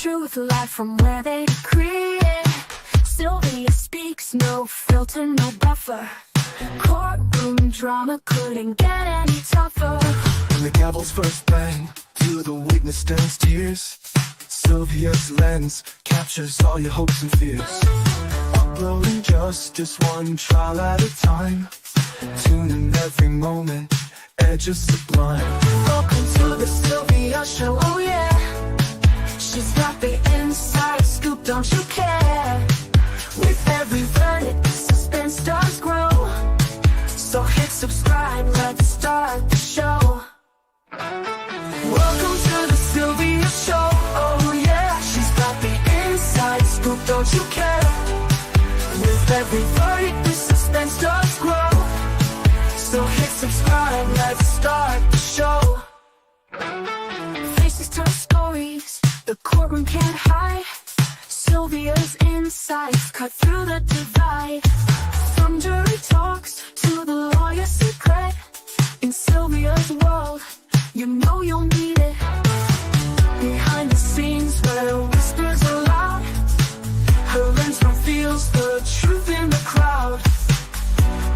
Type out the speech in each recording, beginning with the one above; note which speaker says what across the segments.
Speaker 1: truth live from where they decree it. Sylvia speaks, no filter, no buffer. Courtroom drama couldn't get any tougher.
Speaker 2: When the gavel's first bang, to the witness turns tears. Sylvia's lens captures all your hopes and fears. Uploading justice one trial at a time. Tune in every moment, edges sublime.
Speaker 1: Welcome to the Sylvia show, oh yeah. She's got the inside scoop, don't you care? With every verdict, suspense does grow. So hit subscribe, let's start the show. Welcome to the Sylvia show, oh yeah. She's got the inside scoop, don't you care? With every verdict, the suspense does grow. So hit subscribe, let's start the show. Faces tell stories, the courtroom can't hide. Sylvia's insights cut through the divide. From jury talks to the lawyer's secret. In Sylvia's world, you know you'll need it. Behind the scenes where whispers are loud, her lens reveals the truth in the crowd.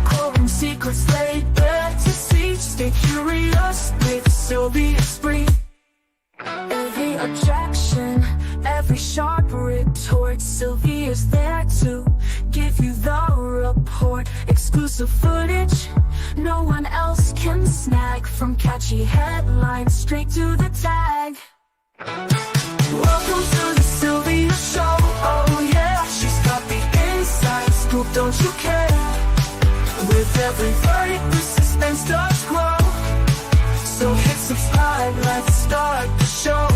Speaker 1: Courtroom secrets laid bare to see. Stay curious with Sylvia Spree. Every objection, every sharp retort, Sylvia's there to give you the report. Exclusive footage no one else can snag. From catchy headlines straight to the tag. Welcome to the Sylvia show, oh yeah. She's got the inside scoop, don't you care? With every verdict, the suspense does grow. So hit subscribe, let's start the show.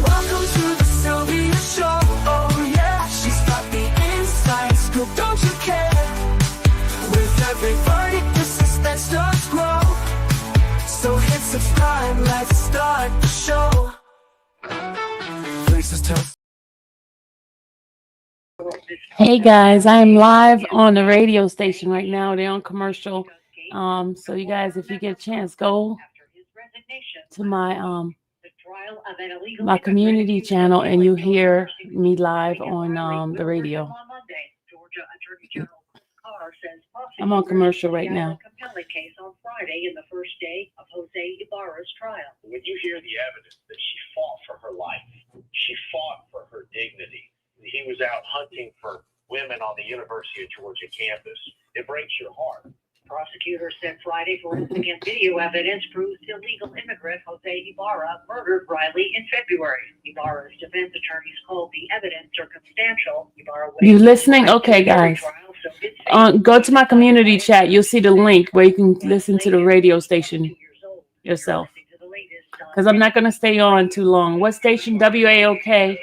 Speaker 1: Welcome to the Sylvia show, oh yeah. She's got the inside scoop, don't you care? With every verdict, the suspense does grow. So hit subscribe, let's start the show.
Speaker 2: Faces tell.
Speaker 3: Hey guys, I'm live on the radio station right now. They're on commercial. So you guys, if you get a chance, go to my community channel and you hear me live on the radio. I'm on commercial right now.
Speaker 4: Compelling case on Friday in the first day of Jose Ibarra's trial.
Speaker 5: When you hear the evidence that she fought for her life, she fought for her dignity. He was out hunting for women on the University of Georgia campus. It breaks your heart.
Speaker 4: Prosecutors said Friday forensic and video evidence proves illegal immigrant Jose Ibarra murdered Riley in February. Ibarra's defense attorneys called the evidence circumstantial. Ibarra
Speaker 3: You listening? Okay, guys. Go to my community chat. You'll see the link where you can listen to the radio station yourself. Because I'm not going to stay on too long. What station? WAOK.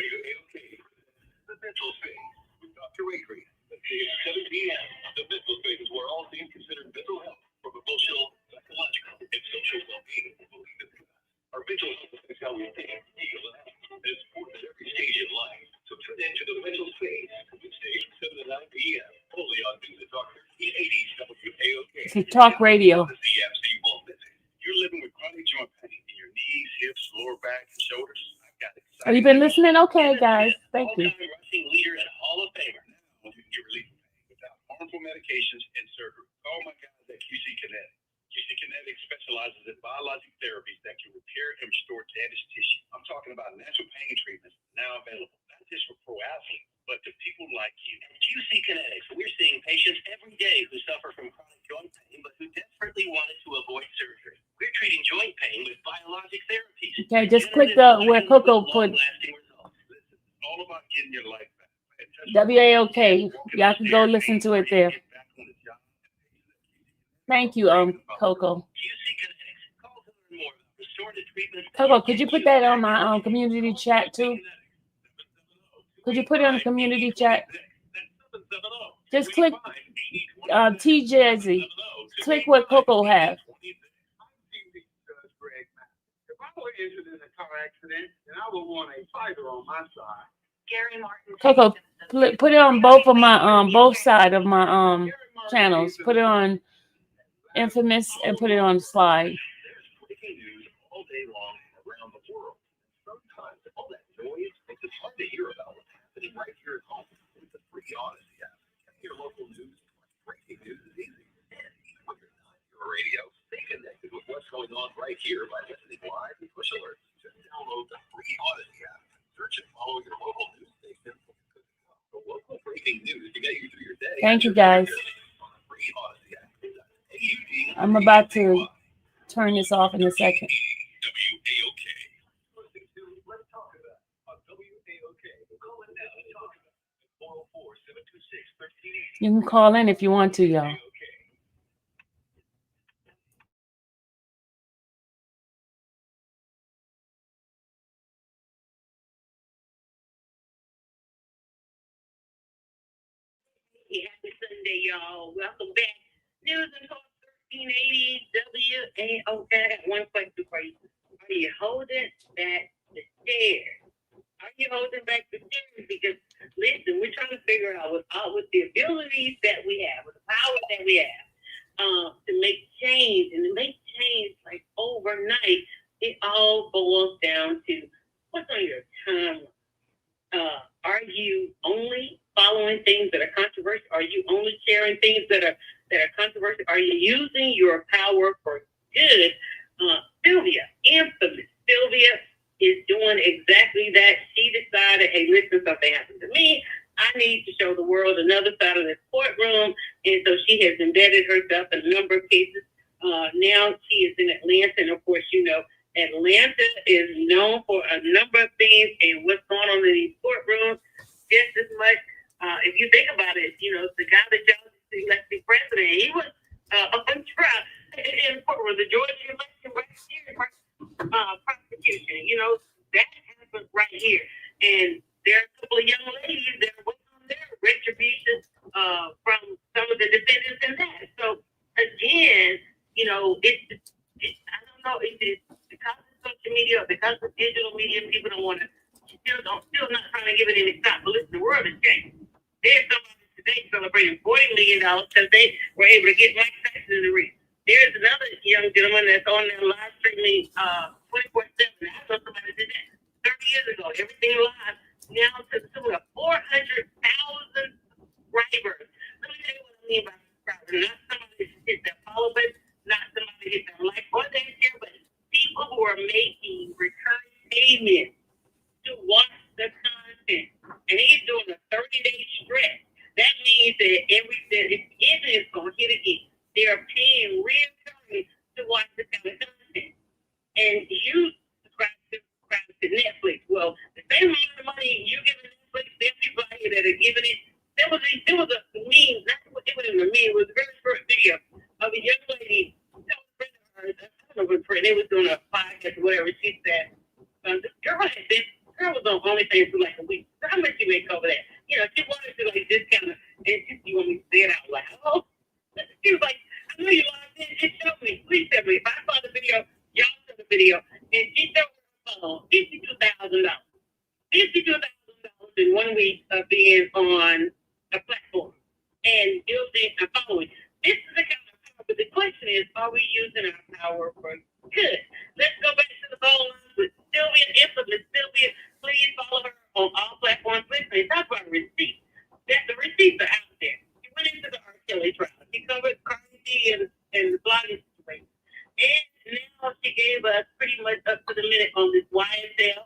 Speaker 5: The mental phase is where all things considered mental health from emotional, psychological, and social well-being. Our mental health is how we think, feel, and act. It's important at every stage in life. So tune into the mental phase, Wednesdays from 7 to 9 p.m. only on News and Talk 1380 WAOK.
Speaker 3: Talk radio.
Speaker 5: You're living with chronic joint pain in your knees, hips, lower back, and shoulders. I've got exciting.
Speaker 3: Have you been listening? Okay, guys. Thank you.
Speaker 5: Wrestling leader and Hall of Famer. Now you can get relief without harmful medications and surgery. Call my guys at QC Kinetic. QC Kinetic specializes in biologic therapies that can repair and restore damaged tissue. I'm talking about natural pain treatments now available, not just for pro athletes, but to people like you.
Speaker 6: At QC Kinetics, we're seeing patients every day who suffer from chronic joint pain, but who desperately wanted to avoid surgery. We're treating joint pain with biologic therapies.
Speaker 3: Okay, just click the where Coco put
Speaker 5: All about getting your life back.
Speaker 3: WAOK. Y'all can go listen to it there. Thank you, Coco. Coco, could you put that on my community chat too? Could you put it on the community chat? Just click T Jersey. Click what Coco has.
Speaker 7: If I were injured in a car accident, then I would want a fighter on my side.
Speaker 4: Gary Martin.
Speaker 3: Coco, put it on both of my both sides of my channels. Put it on Infamous and put it on Slide.
Speaker 5: There's breaking news all day long around the world. Sometimes all that free Odyssey app. Your local news, breaking news is easy. And even when you're not on your radio, stay connected with what's going on right here by listening live and push alerts. Just download the free Odyssey app. Search and follow your local news station. The local breaking news to get you through your day.
Speaker 3: Thank you, guys.
Speaker 5: Free Odyssey app. AUD.
Speaker 3: I'm about to turn this off in a second.
Speaker 5: WAOK. Let's talk about on WAOK. Call in now and talk about 404-726-1380.
Speaker 3: You can call in if you want to, y'all.
Speaker 8: Happy Sunday, y'all. Welcome back. News and Talk 1380 WAOK. I got one question for you. Are you holding back the shares? Are you holding back the shares? Because, listen, we're trying to figure out with the abilities that we have, with the power that we have, to make change, and to make change like overnight, it all boils down to what's on your timeline. Are you only following things that are controversial? Are you only sharing things that are controversial? Are you using your power for good? Sylvia, infamous Sylvia, is doing exactly that. She decided, hey, listen, something happened to me. I need to show the world another side of this courtroom. And so she has embedded herself in a number of cases. Now she is in Atlanta. And of course, you know, Atlanta is known for a number of things and what's going on in these courtrooms just as much. If you think about it, you know, the guy that y'all elected president, he was on trial in the courtroom. The Georgia election right here, prosecution, you know, that happened right here. And there are a couple of young ladies that are waiting on their retribution from some of the defendants in that. So again, you know, I don't know, it's because of social media or because of digital media, people don't want to, still not trying to give it any stop. But listen, the world has changed. There's somebody today celebrating $40 million because they were able to get Mike Tyson in the ring. There's another young gentleman that's on there live streaming 24/7. I know somebody did that 30 years ago. Everything live now to the tune of 400,000 subscribers. Let me tell you what I mean by subscribers. Not somebody that hit that follow button, not somebody hit that like or that share button. People who are making recurring payments to watch the content. And he's doing a 30-day stretch. That means that if it's going to hit again, they are paying reoccurring to watch the kind of content. And you subscribe to Netflix. Well, the same amount of money you give to Netflix, there are people out here that are giving it. There was a meme, not it wasn't a meme, it was a very short video of a young lady, I don't know if it was a friend, they was doing a podcast or whatever. She said, the girl was on OnlyFans for like a week. So how much you make over that? You know, she wanted to like just kind of, and you want me to say it out loud? She was like, I know you lied. Just show me. Please tell me. If I saw the video, y'all saw the video, and she showed her phone $52,000. $52,000 in 1 week of being on a platform and building a following. This is the kind of power. But the question is, are we using our power for good? Let's go back to the phone lines with Sylvia, infamous Sylvia. Please follow her on all platforms. Listen, talk about receipts. The receipts are out there. She went into the R. Kelly trial. She covered Cardi B and the blogging situation. And now she gave us pretty much up to the minute on this YSL.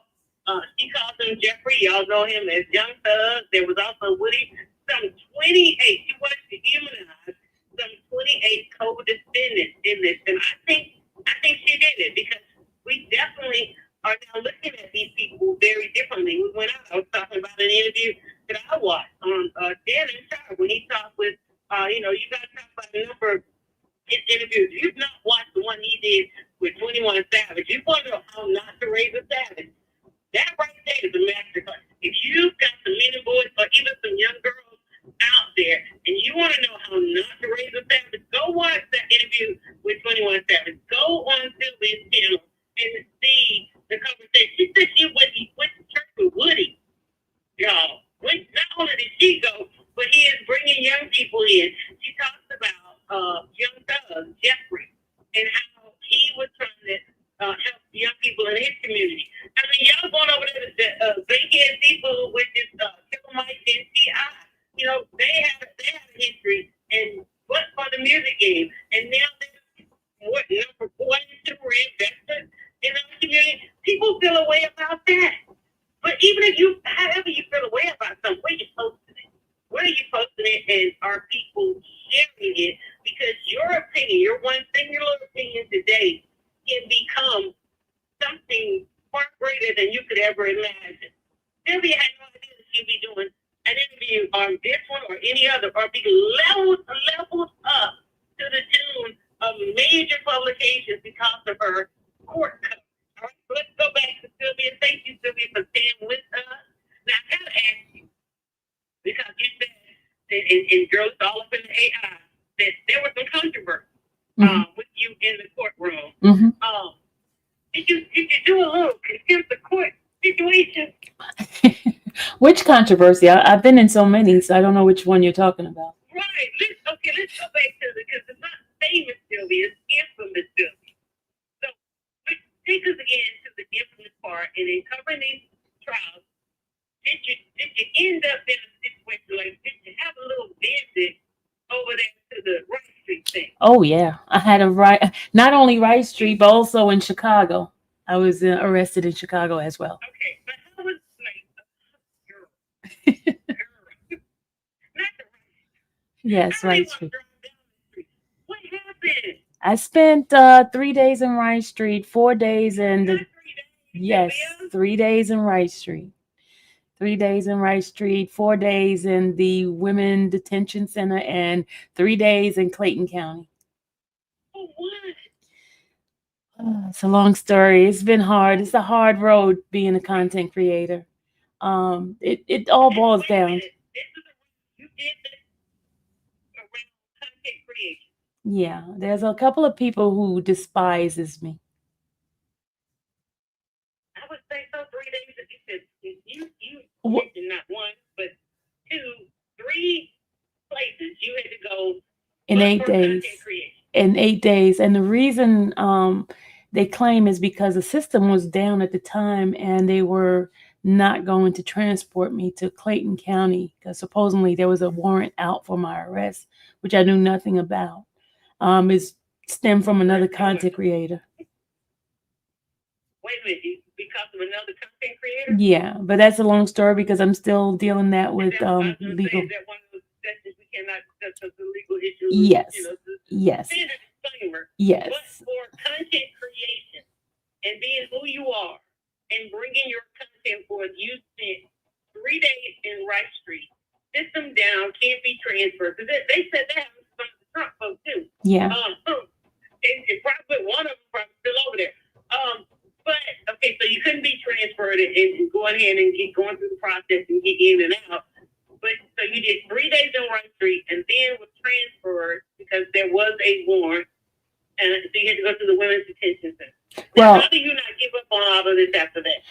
Speaker 8: She calls him Jeffrey. Y'all know him as Young Thug. There was also Woody. Some 28. She wanted to humanize some 28 co-defendants in this. And I think she did it because we definitely are now looking at these people very differently. We went out. I was talking about an interview that I watched on Dan and Sharp when he talked with, you got to talk about a number of his interviews. You've not watched the one he did with 21 Savage. You want to know how not to raise a savage. That right there is a masterclass. If you've got some men and boys or even some young girls out there and you want to know how not to raise a savage, go watch that interview with 21 Savage. Go on Sylvia's channel and see the conversation. She said she went to church with Woody. Y'all, not only did she go, but he is bringing young people in. She talks about Young Thug, Jeffrey, and how he was trying to help young people in his community. I mean, y'all going over there to Bankhead Seafood, which is Killer Mike and T.I., we're invested in our community. People feel a way about that. But even if however you feel a way about something, where you posting it? Where are you posting it, and are people sharing it? Because your opinion, your one singular opinion today, can become something far greater than you could ever imagine. Sylvia had no idea that she'd be doing an interview on this one or any other, or be leveled up to the tune of major publications because of her court coverage. All right, so let's go back to Sylvia. Thank you, Sylvia, for staying with us. Now, I gotta ask you, because you said that in Girls All Up in the AI, that there was some controversy with you in the courtroom. Did you do a little contempt of court situation?
Speaker 3: Which controversy? I've been in so many, so I don't know which one you're talking about.
Speaker 8: Right. Let's go back to because it's not famous Sylvia, it's infamous Sylvia. So take us again to the infamous part, and in covering these trials, did you end up in a situation like, did you have a little visit over there to the Wright Street thing?
Speaker 3: Oh yeah, I had not only Wright Street, but also in Chicago. I was arrested in Chicago as well.
Speaker 8: Okay, but how was like, girl, not the Wright Street.
Speaker 3: Yes, Wright Street.
Speaker 8: What happened?
Speaker 3: I spent 3 days in Wright Street, 4 days in the
Speaker 8: 3 days.
Speaker 3: yes, 3 days in Wright Street. 3 days in Wright Street, 4 days in the Women Detention Center, and 3 days in Clayton County.
Speaker 8: For what?
Speaker 3: It's a long story. It's been hard. It's a hard road being a content creator. It all boils down.
Speaker 8: You did this around content creation.
Speaker 3: Yeah, there's a couple of people who despises me.
Speaker 8: I would say so. 3 days that you
Speaker 3: What?
Speaker 8: mentioned not one, but 2, 3 places you had to go
Speaker 3: In 8
Speaker 8: for
Speaker 3: days.
Speaker 8: content creation.
Speaker 3: In 8 days. And the reason they claim is because the system was down at the time and they were not going to transport me to Clayton County because supposedly there was a warrant out for my arrest, which I knew nothing about. It stemmed from another content creator.
Speaker 8: Wait a minute, because of another content creator?
Speaker 3: Yeah, but that's a long story because I'm still dealing that with
Speaker 8: Is that
Speaker 3: legal.
Speaker 8: one of those sessions we cannot discuss the legal issues?
Speaker 3: Yes.
Speaker 8: The
Speaker 3: Yes.
Speaker 8: standard disclaimer.
Speaker 3: Yes.
Speaker 8: But for content creation and being who you are and bringing your content forth, you spent 3 days in Wright Street. System down, can't be transferred. Because they said that happened to some of the Trump folks too.
Speaker 3: Yeah.
Speaker 8: And probably one of them probably still over there. But okay, so you couldn't be transferred and go ahead and get going through the process and get in and out. But so you did 3 days in Wright Street and then was transferred because there was a warrant, and so you had to go to the Women's Detention Center. Now,
Speaker 3: Well,
Speaker 8: how do you not give up on all of this after that?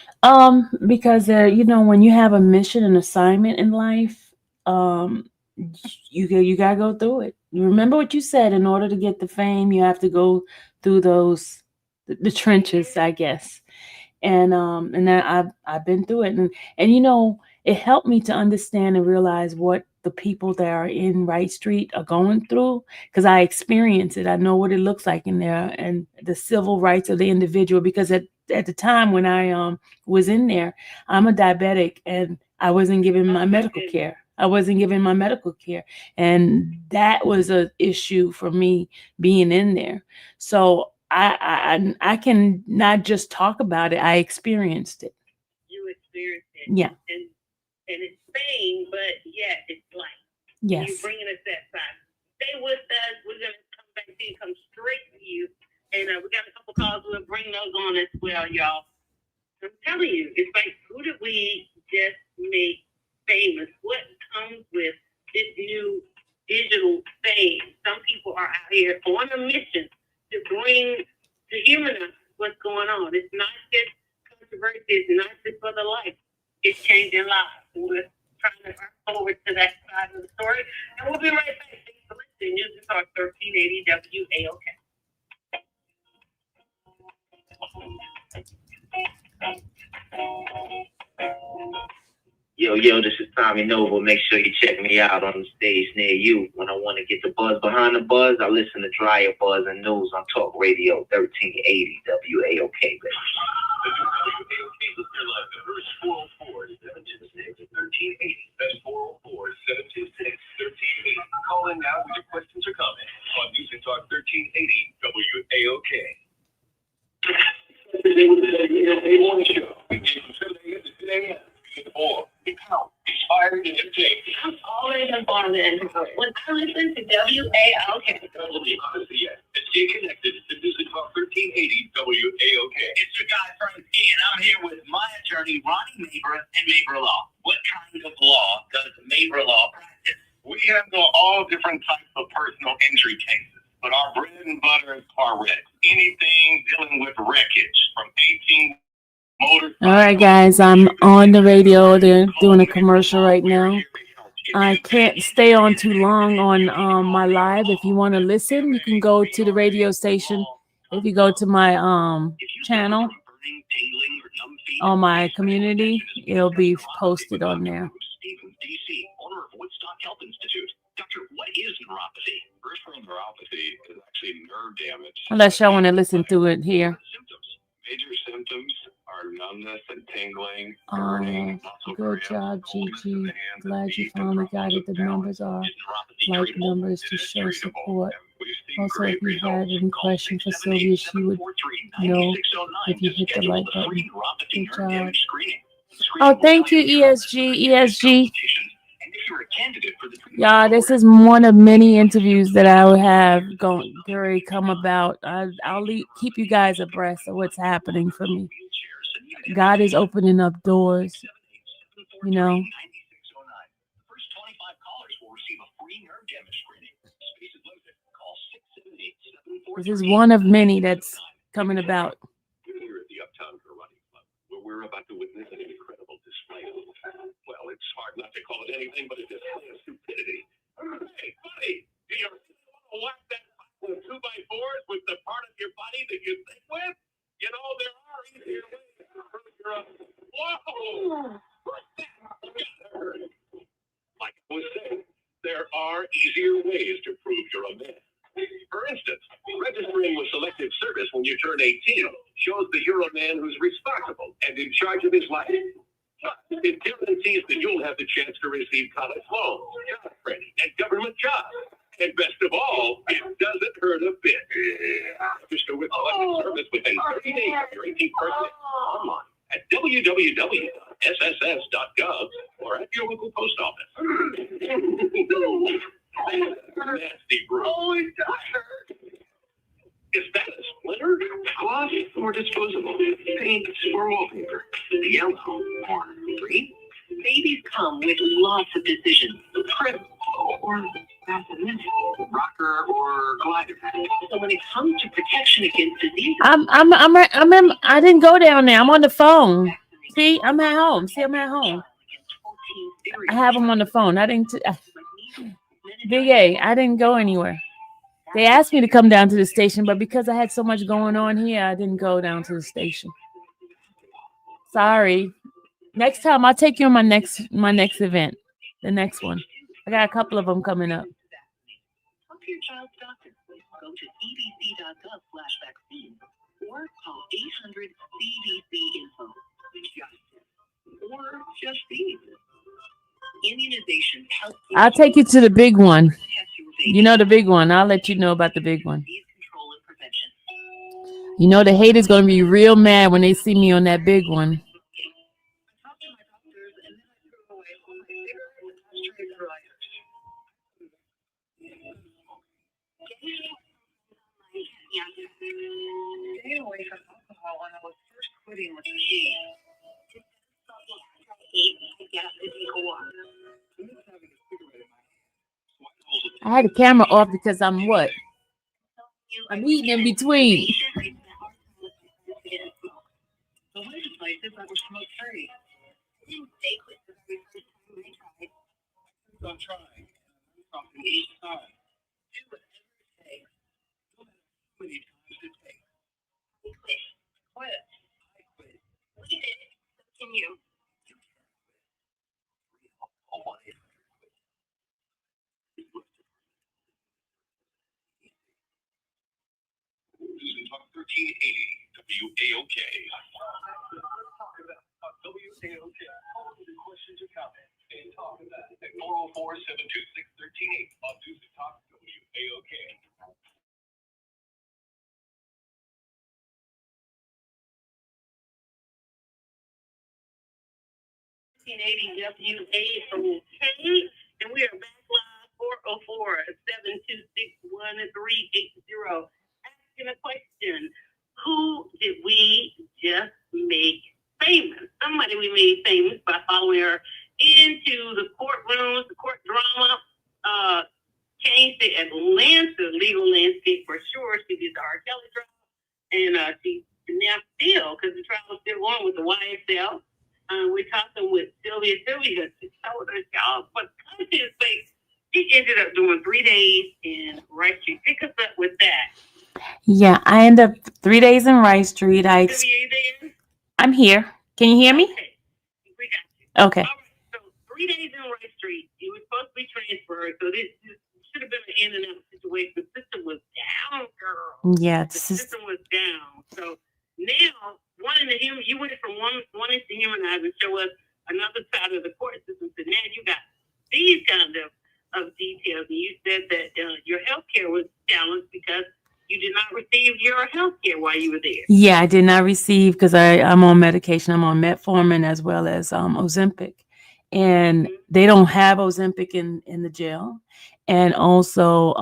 Speaker 3: because when you have a mission and assignment in life, you gotta go through it. You remember what you said. In order to get the fame, you have to go through the trenches, I guess. And then I've been through it, and it helped me to understand and realize what the people that are in Wright Street are going through, because I experience it. I know what it looks like in there and the civil rights of the individual. Because at the time when I was in there, I'm a diabetic and I wasn't given my medical care. And that was an issue for me being in there. So I can not just talk about it. I experienced it.
Speaker 8: You experienced it.
Speaker 3: Yeah.
Speaker 8: And it's pain, but yeah, it's life.
Speaker 3: Yes.
Speaker 8: You're bringing us that side. Stay with us. We're going to come back to you, come straight to you. And we got a couple calls. We'll bring those on as well, y'all. I'm telling you, it's like, who did we just make famous? What comes with this new digital fame? Some people are out here on a mission to humanize what's going on. It's not just controversy. It's not just for the life. It's changing lives. And we're trying to work forward to that side of the story. And we'll be right back. Thanks for listening. News and Talk 1380 WAOK.
Speaker 6: Yo, this is Tommy Noble. Make sure you check me out on the stage near you. When I want to get the buzz behind the buzz, I listen to Dryer Buzz and News on Talk Radio 1380 WAOK, baby.
Speaker 5: The WAOK listener line number is 404-726-1380. That's 404-726-1380. Call in now with your questions or comments on News and Talk 1380 WAOK. Today was the WAOK morning show. We gave from 7 a.m. to 10 a.m. Or become inspired and entertained.
Speaker 8: I'm always informed and when I listen to WAOK.
Speaker 5: Stay connected to Music Talk 1380 WAOK.
Speaker 6: It's your guy, Frank G, and I'm here with my attorney, Ronnie Mabra, and Mabra Law. What kind of law does Mabra Law practice?
Speaker 5: We handle all different types of personal injury cases, but our bread and butter is car wreck. Anything dealing with wreckage from 18 motor.
Speaker 3: All right, guys, I'm on the radio. They're doing a commercial right now. I can't stay on too long on my live. If you want to listen, you can go to the radio station. If you go to my channel on my community, it'll be posted on there.
Speaker 5: DC, owner of Woodstock Health Institute. Doctor, what is neuropathy? Peripheral neuropathy is actually nerve damage.
Speaker 3: Unless y'all want to listen to it here.
Speaker 5: Major symptoms are numbness and tingling.
Speaker 3: Good job, Gigi. Glad you finally got it. The numbers are like numbers to show support. Also, if you had any question for Sylvia, she would know if you hit the like button. Good job. Oh, thank you, ESG. Yeah, this is one of many interviews that I will have going come about. I'll keep you guys abreast of what's happening for me. God is opening up doors, you know. This is one of many that's coming about.
Speaker 5: Here at the Uptown Karate Club, where we're about to witness an incredible display of, well, it's hard not to call it anything but a display of stupidity. Hey, buddy, do you want to whack that with 2x4s with the part of your body that you think with? You know, there are easier ways to hurt your whoa! What's that? You gotta hurt it. Like I was saying, there are easier ways to prove you're a man. For instance, registering with Selective Service when you turn 18 shows that you're a man who's responsible and in charge of his life. It guarantees that you'll have the chance to receive college loans, job training, and government jobs. And best of all, it doesn't hurt a bit. Register with Selective Service within 30 days of your 18th birthday online at www.sss.gov or at your local post office. Nasty bro. Oh, it does hurt. Is that a splinter, gloss, or disposable? Paint or wallpaper? Yellow or green?
Speaker 4: Babies come with lots of decisions. Trip or bassinet, rocker or glider. So when it comes to protection against disease,
Speaker 3: I didn't go down there. I'm on the phone. See, I'm at home. I have them on the phone. I didn't. Big A, I didn't go anywhere. They asked me to come down to the station, but because I had so much going on here, I didn't go down to the station. Sorry. Next time I'll take you on my next event. The next one. I got a couple of them coming up.
Speaker 4: talk to your child's doctor. Go to cdc.gov/vaccine or call 800-CDC-INFO. Or just these. Immunizations help.
Speaker 3: I'll take you to the big one. You know the big one. I'll let you know about the big one. You know the haters gonna be real mad when they see me on that big one.
Speaker 4: Staying away from alcohol when I was first quitting was key.
Speaker 3: I had the camera off because I'm what? I'm eating in between.
Speaker 4: The legislators that were smoke free.
Speaker 5: I'm trying. From each side. Do whatever it takes. No matter how many times it takes.
Speaker 4: Quit.
Speaker 5: I quit.
Speaker 4: We did it. Can you?
Speaker 5: WAOK. Let's talk about WAOK. Call with your questions or comments and talk about it at 404-726-1380 on News and Talk WAOK.
Speaker 8: 1880 WAOK, and we are back live 404-726-1380. Asking a question: who did we just make famous? Somebody we made famous by following her into the courtrooms, the court drama. Changed the Atlanta legal landscape for sure. She did the R. Kelly trial, and she now still, because the trial is still on with the YSL. We're talking with Sylvia. Sylvia, she told us, y'all, for conscience sake, she ended up doing 3 days in Rice Street. Pick us up with that.
Speaker 3: Yeah, I ended up 3 days in Rice Street.
Speaker 8: Sylvia, you there?
Speaker 3: I'm here. Can you hear me?
Speaker 8: Okay, we got you.
Speaker 3: Okay.
Speaker 8: All right, so 3 days in Rice Street. You were supposed to be transferred, so this should have been an in and out situation. The system was down, girl.
Speaker 3: Yeah,
Speaker 8: The system was down. So now, you went from wanting to humanize and show us another side of the court system. So now you got these kind of details. And you said that your health care was challenged because you did not receive your health care while you were there.
Speaker 3: Yeah, I did not receive because I'm on medication. I'm on metformin as well as Ozempic. And they don't have Ozempic in the jail. And also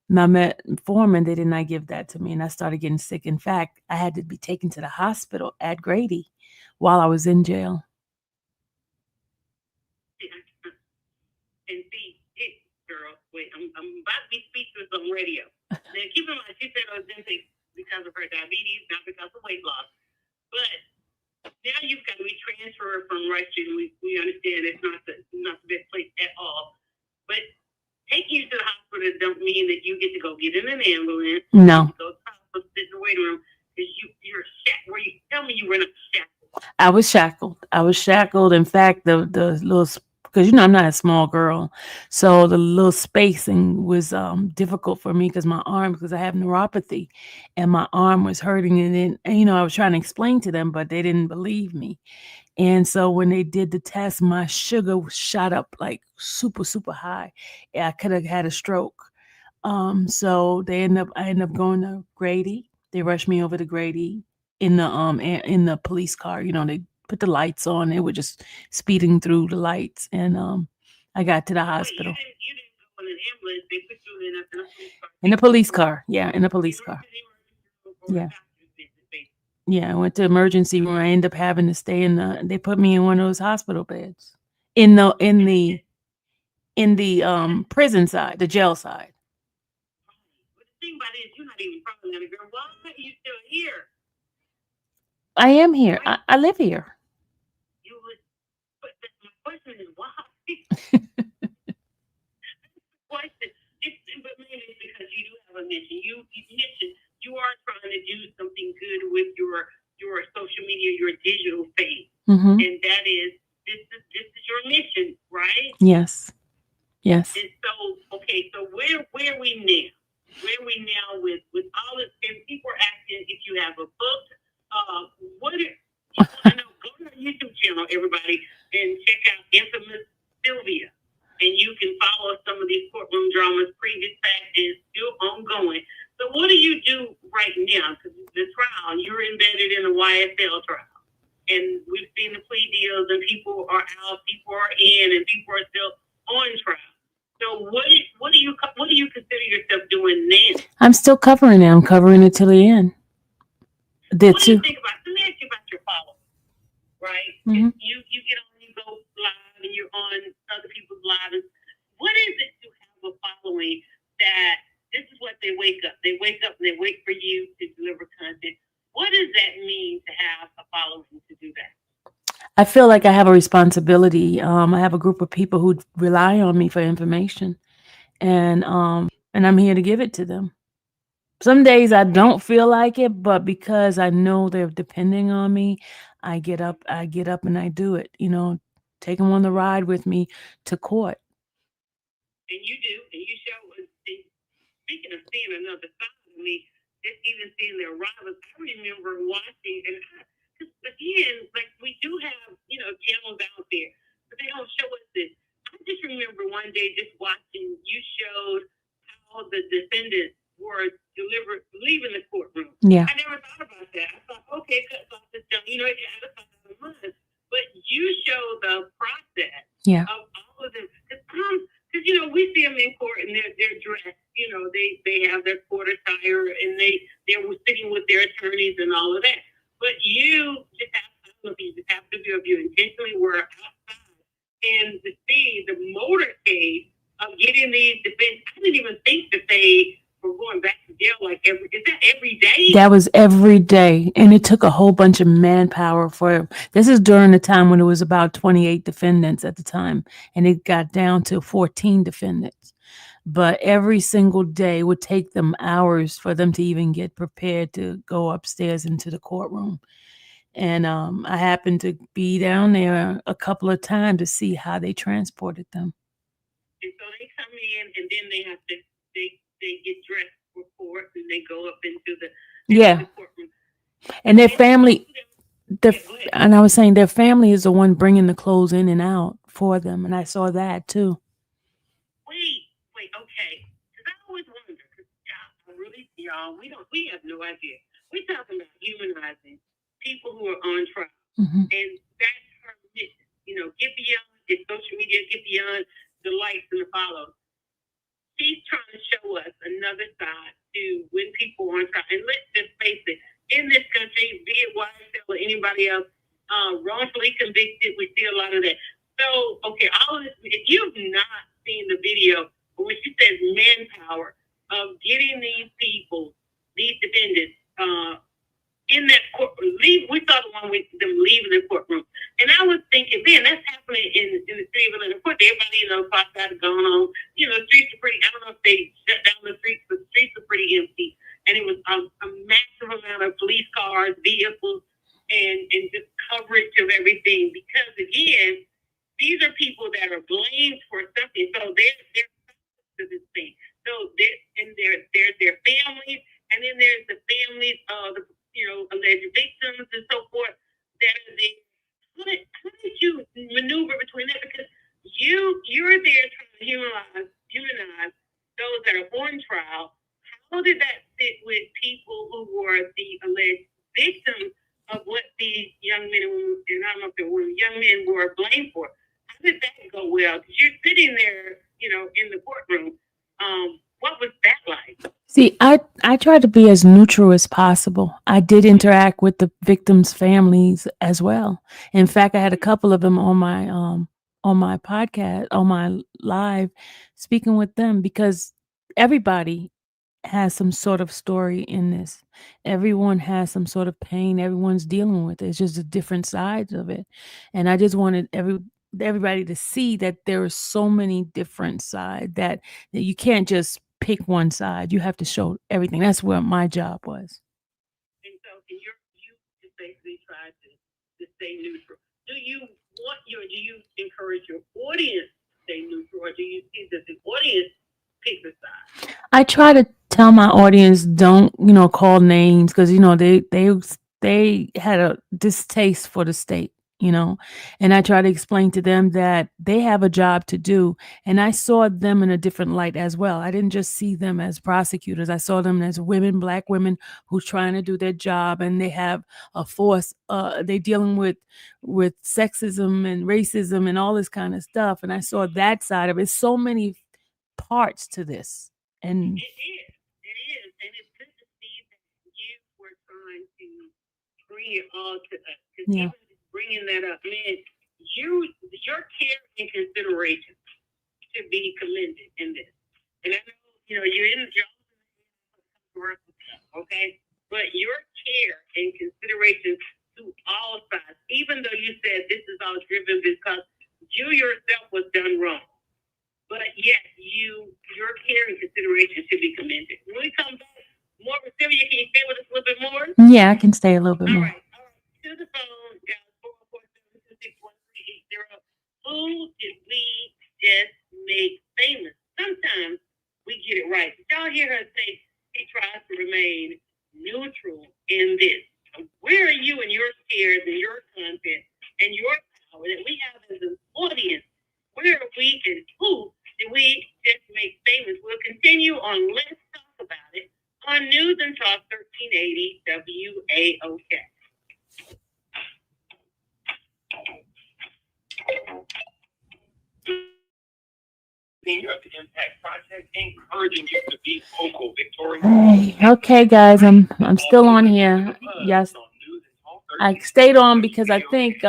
Speaker 3: my metformin, they did not give that to me. And I started getting sick. In fact, I had to be taken to the hospital at Grady while I was in jail.
Speaker 8: And see, girl, wait, I'm about to be speechless on radio. Now, keep in mind, she said Ozempic because of her diabetes, not because of weight loss. But now you've got to be transferred from Rice Street. We understand it's not the best place at all. But taking you to the hospital don't mean that you get to go get in an ambulance.
Speaker 3: No.
Speaker 8: Go to the hospital, sit in the waiting room, because you're shackled. Tell me you were not shackled.
Speaker 3: I was shackled. In fact, the little, because I'm not a small girl, so the little spacing was difficult for me because I have neuropathy, and my arm was hurting, and then I was trying to explain to them, but they didn't believe me. And so when they did the test, my sugar shot up like super, super high. I could have had a stroke. So I ended up going to Grady. They rushed me over to Grady in the police car. They put the lights on. They were just speeding through the lights, and I got to the hospital.
Speaker 8: You didn't go in an ambulance. They put you in a police car.
Speaker 3: In the police car. Yeah, in the police car. Yeah. Yeah, I went to emergency room. I ended up having to stay they put me in one of those hospital beds. In the prison side, the jail side.
Speaker 8: But the thing about it is you're not even from Atlanta, girl. Why are you still here?
Speaker 3: I am here. I live here.
Speaker 8: But my question is why? But maybe it's because you do have a mission. You mentioned you are trying to do something good with your social media, your digital fame,
Speaker 3: Mm-hmm.
Speaker 8: and that is this is your mission, right?
Speaker 3: Yes.
Speaker 8: And so, okay, so where are we now? Where are we now with all this? And people are asking if you have a book. I know, go to our YouTube channel, everybody, and check out Infamous Sylvia. And you can follow some of these courtroom dramas, previous past, and still ongoing. So what do you do right now? Because the trial, you're embedded in the YSL trial. And we've seen the plea deals, and people are out, people are in, and people are still on trial. So what do you consider yourself doing now?
Speaker 3: I'm still covering it. I'm covering it till the end.
Speaker 8: What do you think about? Let me ask you about your followers, right?
Speaker 3: Mm-hmm.
Speaker 8: You get on, you go live, and you're on other people's lives. What is it to have a following that this is what they wake up? They wake up and they wait for you to deliver content. What does that mean to have a following to do that?
Speaker 3: I feel like I have a responsibility. I have a group of people who rely on me for information, and I'm here to give it to them. Some days I don't feel like it, but because I know they're depending on me, I get up and I do it. Take them on the ride with me to court.
Speaker 8: And you do, and you show. Speaking of seeing another side of me, just even seeing their rivals. I remember watching, and because again, like we do have, channels out there, but they don't show us this. I just remember one day just watching. You showed how the defendants were leaving the courtroom.
Speaker 3: Yeah.
Speaker 8: I never thought about that. I thought, okay, cut off this down. You had to cut out the month. But you show the process of all of them. Because, we see them in court and they're dressed. They have their court attire and they're sitting with their attorneys and all of that. But you just have to do if you intentionally were outside and to see the motorcade of getting these defense. I didn't even think that they were going back to jail is that every day?
Speaker 3: That was every day. And it took a whole bunch of manpower this is during the time when it was about 28 defendants at the time. And it got down to 14 defendants. But every single day would take them hours for them to even get prepared to go upstairs into the courtroom. And I happened to be down there a couple of times to see how they transported them.
Speaker 8: And so they come in and then they have to, they get dressed for court and they go up into the courtroom.
Speaker 3: And their family, and I was saying their family is the one bringing the clothes in and out for them. And I saw that too.
Speaker 8: Wait, okay. Because I always wonder, y'all, we have no idea. We're talking about humanizing people who are on trial.
Speaker 3: Mm-hmm.
Speaker 8: And that's her mission. Get beyond the social media, get beyond the likes and the follows. She's trying to show us another side to when people are on trial. And let's just face it, in this country, be it YSL or anybody else, wrongfully convicted, we see a lot of that. So, okay, all of this, if you've not seen the video when she says manpower of getting these people, these defendants, in that courtroom, we saw the one with them leaving the courtroom. And I was thinking, man, that's happening in the city of Atlanta. Of course, everybody, clocks out is going on. The streets are pretty, I don't know if they shut down the streets, but the streets are pretty empty. And it was a massive amount of police cars, vehicles, and just coverage of everything. Because, again, these are people that are blamed for something. So they're to this thing. So there's their families, and then there's the families of the alleged victims and so forth that are there. How did you maneuver between that? Because you're there trying to humanize those that are on trial. How did that fit with people who were the alleged victims of what these young men and women, and I don't know if they were young men, were blamed for? How did that go well? Because you're sitting there, in the courtroom. What was that like?
Speaker 3: See, I tried to be as neutral as possible. I did interact with the victims' families as well. In fact, I had a couple of them on my podcast, on my live, speaking with them because everybody has some sort of story in this. Everyone has some sort of pain. Everyone's dealing with it. It's just the different sides of it. And I just wanted everybody to see that there are so many different sides that you can't just pick one side. You have to show everything. That's what my job was.
Speaker 8: And so you just basically tried to stay neutral. Do you encourage your audience to stay neutral, or do you see that the audience pick the side?
Speaker 3: I try to tell my audience don't, call names because, they had a distaste for the state. And I try to explain to them that they have a job to do. And I saw them in a different light as well. I didn't just see them as prosecutors. I saw them as women, Black women who's trying to do their job, and they have a force. They're dealing with sexism and racism and all this kind of stuff. And I saw that side of it. So many parts to this. And
Speaker 8: it is. And it's good to see that you were trying to bring it all to us.
Speaker 3: Yeah.
Speaker 8: Bringing that up, man, your care and consideration should be commended in this. And I know, you're in the job, okay? But your care and consideration to all sides, even though you said this is all driven because you yourself was done wrong. But yes, your care and consideration should be commended. When we come back, more, Sylvia, can you stay with us a little bit more?
Speaker 3: Yeah, I can stay a little bit more.
Speaker 8: All right. To the phone, guys. Who did we just make famous? Sometimes we get it right. Did y'all hear her say she tries to remain neutral in this. Where are you and your shares and your content and your power that we have as an audience? Where are we and who do we just make famous? We'll continue on Let's Talk About It on News and Talk 1380 WAOK.
Speaker 5: The Impact Project, encouraging you to be vocal, Victoria.
Speaker 3: Okay, guys, I'm still on here. Yes, I stayed on because I think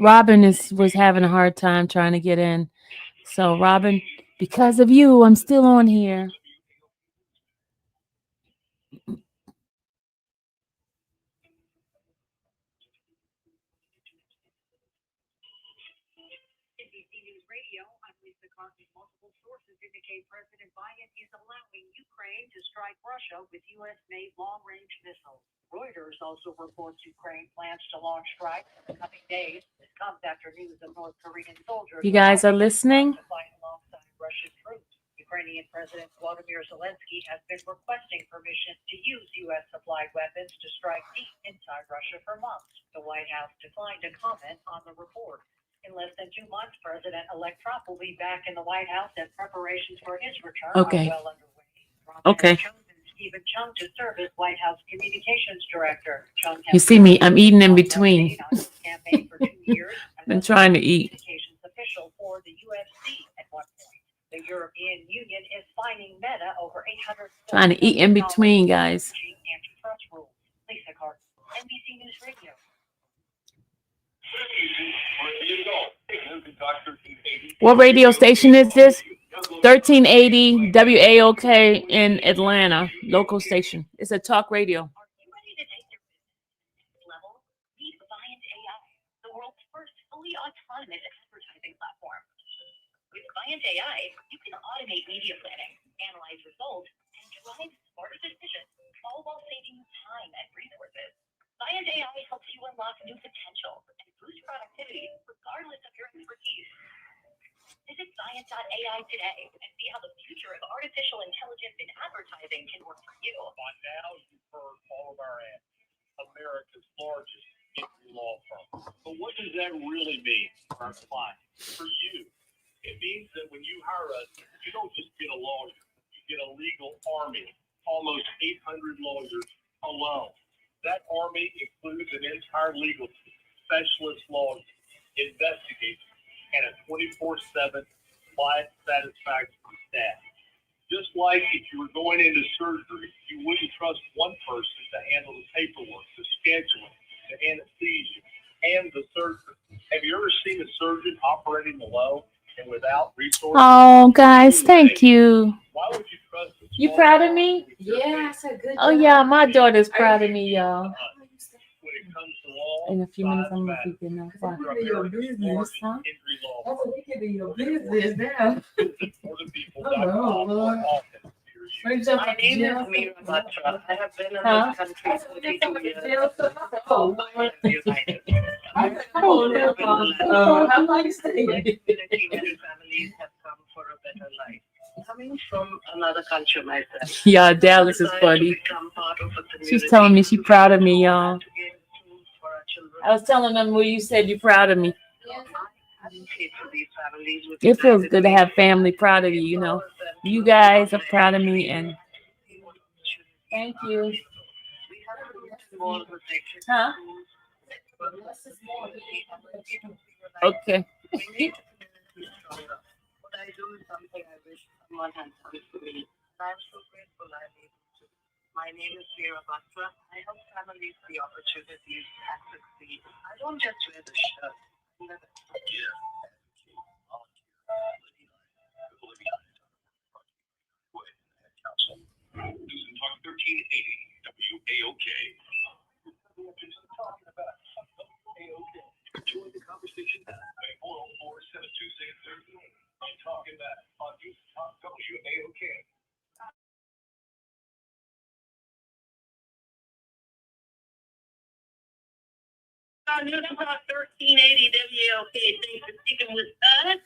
Speaker 3: Robin was having a hard time trying to get in. So Robin, because of you, I'm still on here.
Speaker 4: Multiple sources indicate President Biden is allowing Ukraine to strike Russia with U.S.-made long-range missiles. Reuters also reports Ukraine plans to launch strikes in the coming days. This comes after news of North Korean soldiers.
Speaker 3: You guys are listening?
Speaker 4: To fight alongside Russian troops. Ukrainian President Volodymyr Zelensky has been requesting permission to use U.S.-supplied weapons to strike deep inside Russia for months. The White House declined to comment on the report. In less than 2 months, President-elect Trump will be back in the White House, and preparations for his return are well underway. Trump has chosen Stephen Chung to serve as White House Communications Director. Chung
Speaker 3: You see me, I'm eating in between. Been trying to eat.
Speaker 4: Official for the UFC at one point. The European Union is fining Meta over $800.
Speaker 3: Trying to eat in between, guys.
Speaker 4: Antitrust rules. Lisa Carter, NBC News Radio.
Speaker 3: What radio station is this? 1380 WAOK in Atlanta, local station. It's a talk radio.
Speaker 4: Are you ready to take your business level? Meet Viant AI, the world's first fully autonomous advertising platform. With Viant AI, you can automate media planning, analyze results, and drive smarter decisions, all while saving you time and resources. Viant AI helps you unlock new potential and boost productivity regardless of your expertise. Visit Viant.ai today and see how the future of artificial intelligence in advertising can work for you.
Speaker 5: By now, you've heard all of our ads. America's largest injury law firm. But what does that really mean for our clients? For you, it means that when you hire us, you don't just get a lawyer. You get a legal army, almost 800 lawyers alone. That army includes an entire legal team, specialist lawyers, investigators, and a 24/7 client satisfaction staff. Just like if you were going into surgery, you wouldn't trust one person to handle the paperwork, the scheduling, the anesthesia, and the surgery. Have you ever seen a surgeon operating alone and without resources?
Speaker 3: Oh, guys, thank you.
Speaker 5: Why would you trust a
Speaker 3: You
Speaker 5: small
Speaker 3: proud of
Speaker 5: firm
Speaker 3: me?
Speaker 5: with your
Speaker 9: Yeah, I
Speaker 5: big
Speaker 9: said good
Speaker 3: Oh,
Speaker 9: job.
Speaker 3: yeah, my daughter's proud of me, y'all.
Speaker 5: when it comes to law?
Speaker 3: In a few minutes,
Speaker 5: size
Speaker 3: I'm
Speaker 5: matters.
Speaker 3: gonna be getting
Speaker 9: Get
Speaker 3: that.
Speaker 9: in your business,
Speaker 3: Huh?
Speaker 5: Injury law
Speaker 9: That's what we get in your business now.
Speaker 5: firm.
Speaker 9: Oh, Lord. Straight up
Speaker 8: My
Speaker 9: to
Speaker 8: name
Speaker 9: jail.
Speaker 8: is Mira Batra. I have been in
Speaker 3: Huh?
Speaker 8: this country 42 years.
Speaker 9: Oh, Lord. How long you stay?
Speaker 8: Community and families have come for a better life. Coming from another culture myself.
Speaker 3: Yeah, Dallas is funny. She's telling me she's proud of me, y'all. I was telling them where you said you're proud of me. It feels good to have family proud of you, you know. You guys are proud of me, and thank you. Huh? Okay.
Speaker 8: What I do is something I wish someone had done for me. I'm so grateful I'm able to. My name is Mira Batra. I help families the opportunities and succeed. I don't just wear the shirt. I live it.
Speaker 5: News and Talk 1380 WAOK. Join the conversation now at 404-726-1380. I'm talking about on News and Talk WAOK.
Speaker 8: y'all. News and Talk 1380 WLK. Thanks for sticking with us.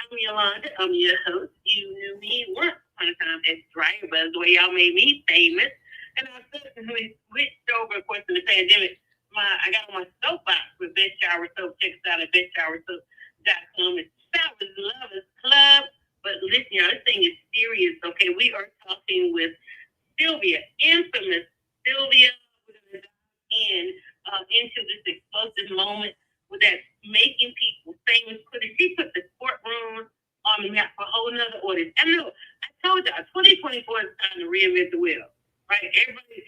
Speaker 8: I'm Yolanda. I'm your host. You knew me once upon a time as Dryer Buzz, the way y'all made me famous. And I subsequently switched over, of course, in the pandemic. I got on my soapbox with Best Shower Soap. Check us out at bestshowersoap.com. It's Showers Lovers Club. But listen, y'all, this thing is serious, okay? We are talking with Sylvia, infamous Sylvia. We're going to dive into this explosive moment with that making people famous. She put the courtroom on the map for a whole nother audience. I know, I told y'all, 2024 is time to reinvent the wheel, right? Everybody,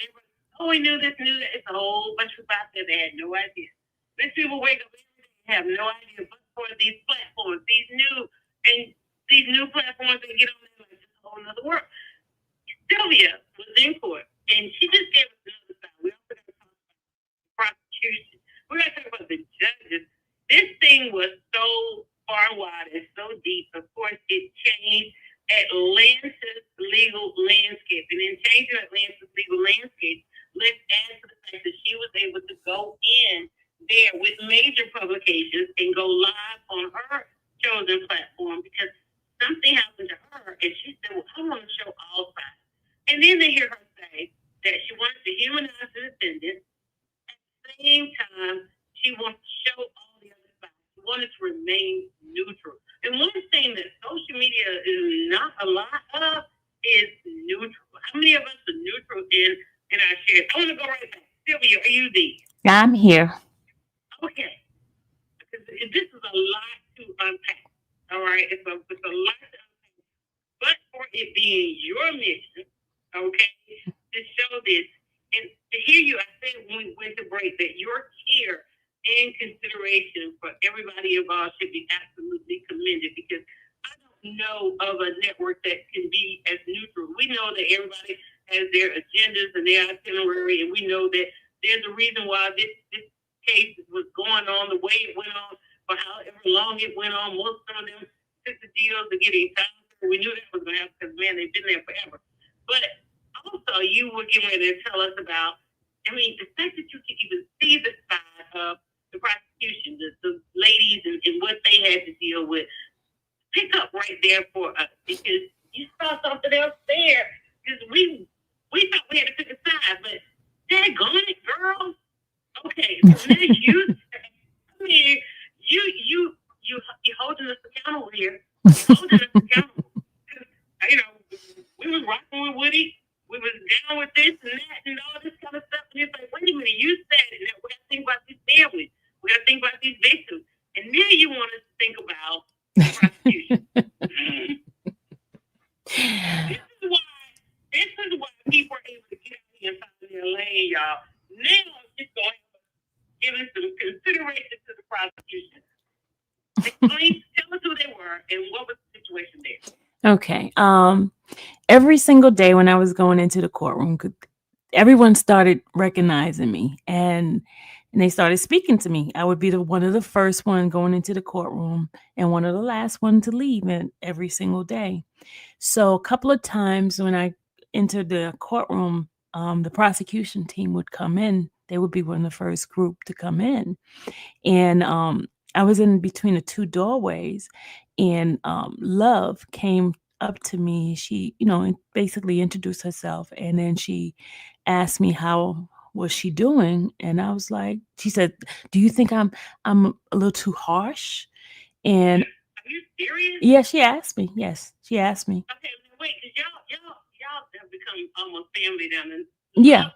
Speaker 8: we knew this, knew that. It's a whole bunch of people out there that had no idea. These people wake up every day and have no idea, but for these platforms, these new platforms that get on there like this whole nother world. Sylvia was in court, and she just gave us another side. We also got to talk about the prosecution. We're going to talk about the judges. This thing was so far and wide and so deep. Of course, it changed Atlanta's legal landscape. And in changing Atlanta's legal landscape, let's add to the fact that she was able to go in there with major publications and go live on her chosen platform because something happened to her, and she said, well, I want to show all sides. And then they hear her say that she wants to humanize the defendant. At the same time, she wants to show all the other sides. She wanted to remain neutral. And one thing that social media is not a lot of is neutral. How many of us are neutral in our shares? I want to go right back. Sylvia, are you there?
Speaker 3: I'm here.
Speaker 8: Okay. Because this is a lot to unpack. All right, it's a lot to unpack. But for it being your mission, okay, to show this and to hear you, I said when we went to break that your care and consideration for everybody involved should be absolutely commended because I don't know of a network that can be as neutral. We know that everybody has their agendas and their itinerary, and we know that there's a reason why this case was going on the way it went on. For however long it went on, most of them took the deals to get in time. We knew that was going to happen because, man, they've been there forever. But also, you were getting ready to tell us about, the fact that you could even see the side of the prosecution, the ladies and what they had to deal with. Pick up right there for us because you saw something else there. Because we thought we had to pick a side, but daggone it, girl. Okay, so now you're holding us accountable here. You're holding us accountable. We was rocking with Woody. We was down with this and that and all this kind of stuff. And it's like, wait a minute, you said it. Now we got to think about these families. We got to think about these victims. And now you want us to think about prosecution. This is why people are able to get out here and find their lane, y'all. Now it's going to give us some consideration to the prosecution. Tell us who they were and what was the situation there.
Speaker 3: Okay. Every single day when I was going into the courtroom, everyone started recognizing me and they started speaking to me. I would be one of the first one going into the courtroom and one of the last one to leave every single day. So a couple of times when I entered the courtroom, the prosecution team would come in. They would be one of the first group to come in. And I was in between the two doorways and Love came up to me. She, basically introduced herself. And then she asked me how was she doing. And I was like, she said, do you think I'm a little too harsh? And
Speaker 8: are you serious?
Speaker 3: Yeah, she asked me. Yes, she asked me.
Speaker 8: Okay, wait, because y'all have become almost family down there.
Speaker 3: Yeah.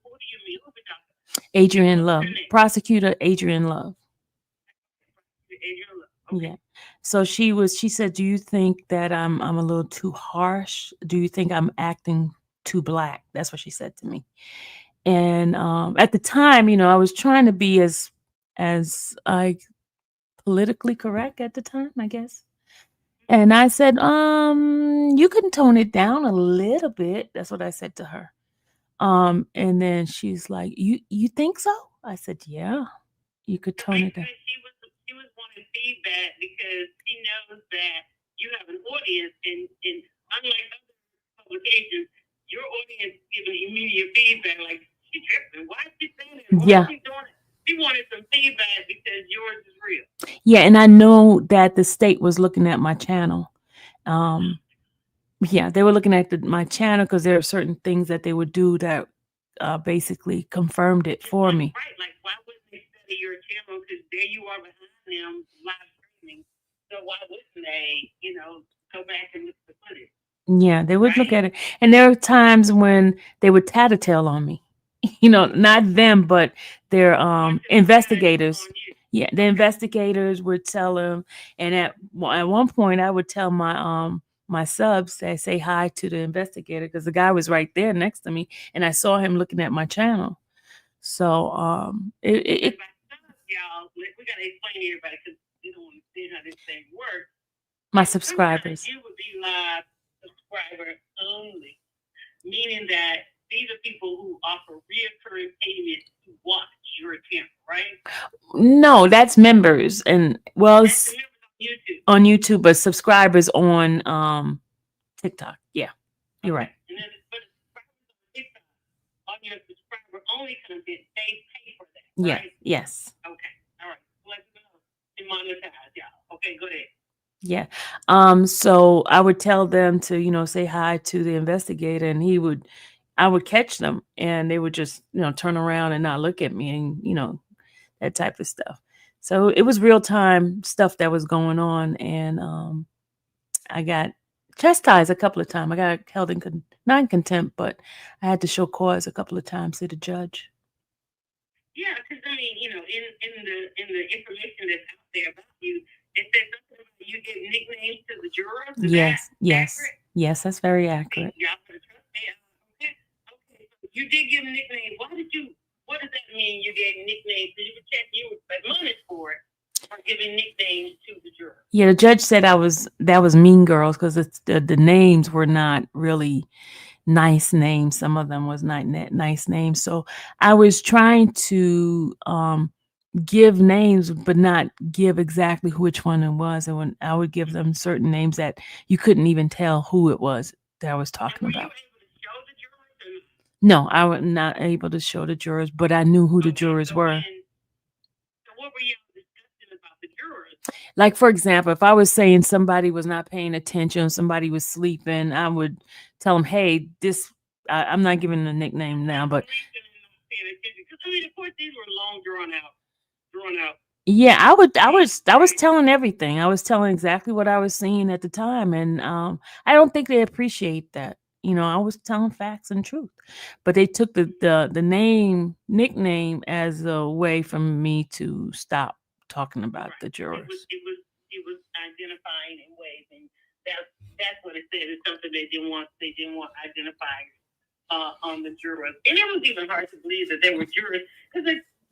Speaker 8: Who do you mean? Who we talking about?
Speaker 3: Adrian Love, prosecutor Adrian Love.
Speaker 8: Adrian Love. Okay.
Speaker 3: Yeah. So she said, do you think that I'm a little too harsh? Do you think I'm acting too black? That's what she said to me. And at the time, I was trying to be as politically correct at the time, I guess. And I said, you can tone it down a little bit. That's what I said to her. And then she's like, you think so? I said, yeah, you could tone it down.
Speaker 8: She was wanting feedback because she knows that you have an audience and unlike other publications, your audience is giving immediate feedback like, she tripping. Why is she saying that? Why is she doing it? He wanted some feedback because yours is real.
Speaker 3: Yeah, and I know that the state was looking at my channel. Yeah, they were looking at my channel because there are certain things that they would do that basically confirmed it for me.
Speaker 8: Right, like why wouldn't they study your channel? Because there you are behind them live streaming. So why wouldn't they, go back and look at the footage?
Speaker 3: Yeah, they would look at it. And there are times when they would tattletale on me. Not them, but their investigators. Yeah, the investigators would tell them. And at one point, I would tell my subs that say hi to the investigator because the guy was right there next to me, and I saw him looking at my channel. So
Speaker 8: y'all, we gotta explain to everybody because you don't understand how this thing works.
Speaker 3: My subscribers.
Speaker 8: You would be live subscriber only, meaning that these are people who offer reoccurring payment to watch your channel, right?
Speaker 3: No, that's members, and well,
Speaker 8: That's the members
Speaker 3: on YouTube, but subscribers on TikTok. Yeah, you're right.
Speaker 8: And then, but subscribers on TikTok, on your subscriber only content, they pay for that, right?
Speaker 3: Yeah. Yes.
Speaker 8: Okay. All right. Let's go. Monetize, y'all. Okay, go ahead.
Speaker 3: Yeah. So I would tell them to, say hi to the investigator, and I would catch them, and they would just, turn around and not look at me, and, that type of stuff. So it was real time stuff that was going on. And I got chastised a couple of times. I got held in not in contempt, but I had to show cause a couple of times to the judge.
Speaker 8: Yeah, because I mean, in the information that's out there about you, it says something about you give nicknames to the jurors.
Speaker 3: Yes, that's very accurate.
Speaker 8: Okay. So you did give nicknames. What does that mean? You gave nicknames? So you could check you were admonished for it for giving nicknames to the jurors.
Speaker 3: Yeah, the judge said that was Mean Girls because the names were not really nice names. Some of them was not nice names. So I was trying to give names, but not give exactly which one it was. And when I would give them certain names that you couldn't even tell who it was that I was talking about. No, I was not able to show the jurors, but I knew who the jurors were.
Speaker 8: So what were you discussing about the jurors?
Speaker 3: Like, for example, if I was saying somebody was not paying attention, somebody was sleeping, I would tell them, hey, I'm not giving a nickname now, but.
Speaker 8: I mean, of course, these were long drawn out.
Speaker 3: Yeah, I was telling everything. I was telling exactly what I was seeing at the time. And I don't think they appreciate that. I was telling facts and truth, but they took the nickname as a way for me to stop talking about the jurors.
Speaker 8: It was identifying in ways, and that's what it said. It's something they didn't want identifying on the jurors. And it was even hard to believe that there were jurors because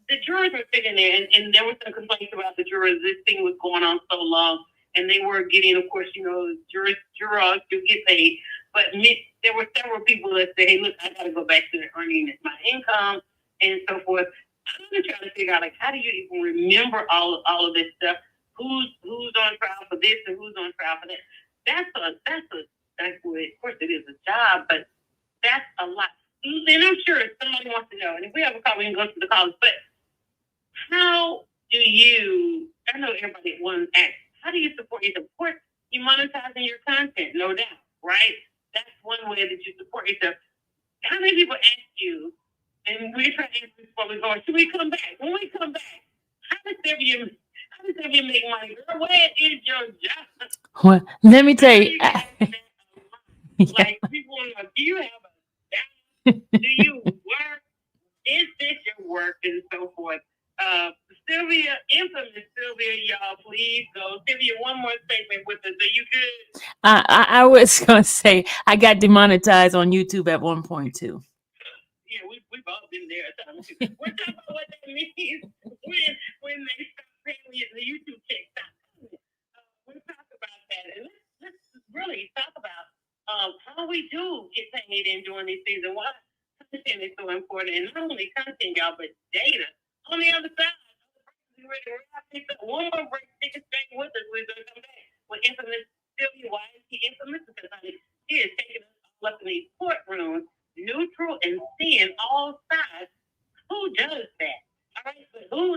Speaker 8: the jurors were sitting there, and there were some complaints about the jurors. This thing was going on so long, and they were getting, of course, jurors do get paid. But there were several people that said, hey, look, I got to go back to earning my income and so forth. I'm going to try to figure out, like, how do you even remember all of this stuff? Who's on trial for this and who's on trial for that? That's of course, it is a job, but that's a lot. And I'm sure somebody wants to know, and if we have a call, we can go to the callers. But how do you? I know everybody wants to ask. How do you support? You support you monetizing your content, no doubt, right? That's one way that you support yourself. How many people ask you? And we're trying to answer this before we go. Should we come back? When we come back, how does Sylvia make money? Girl, where is your job?
Speaker 3: Well, let me tell you.
Speaker 8: Like, people want to know, do you have a job? Do you work? Is this your work? And so forth. Sylvia, infamous Sylvia, y'all, please go. Sylvia, one more statement with us. Are you good?
Speaker 3: I was going to say, I got demonetized on YouTube at 1.2.
Speaker 8: Yeah, we've all been there. We're talking about what that means when they start paying the YouTube check. We'll talk about that. And let's really talk about how we do get paid in doing these things and why content is so important. And not only content, y'all, but data. On the other side, one more break. Take a stay with us. We're going to come back with infamous Sylvia. Why is he infamous? Because he is taking us all up in these courtrooms, neutral and seeing all sides. Who does that? All right, but who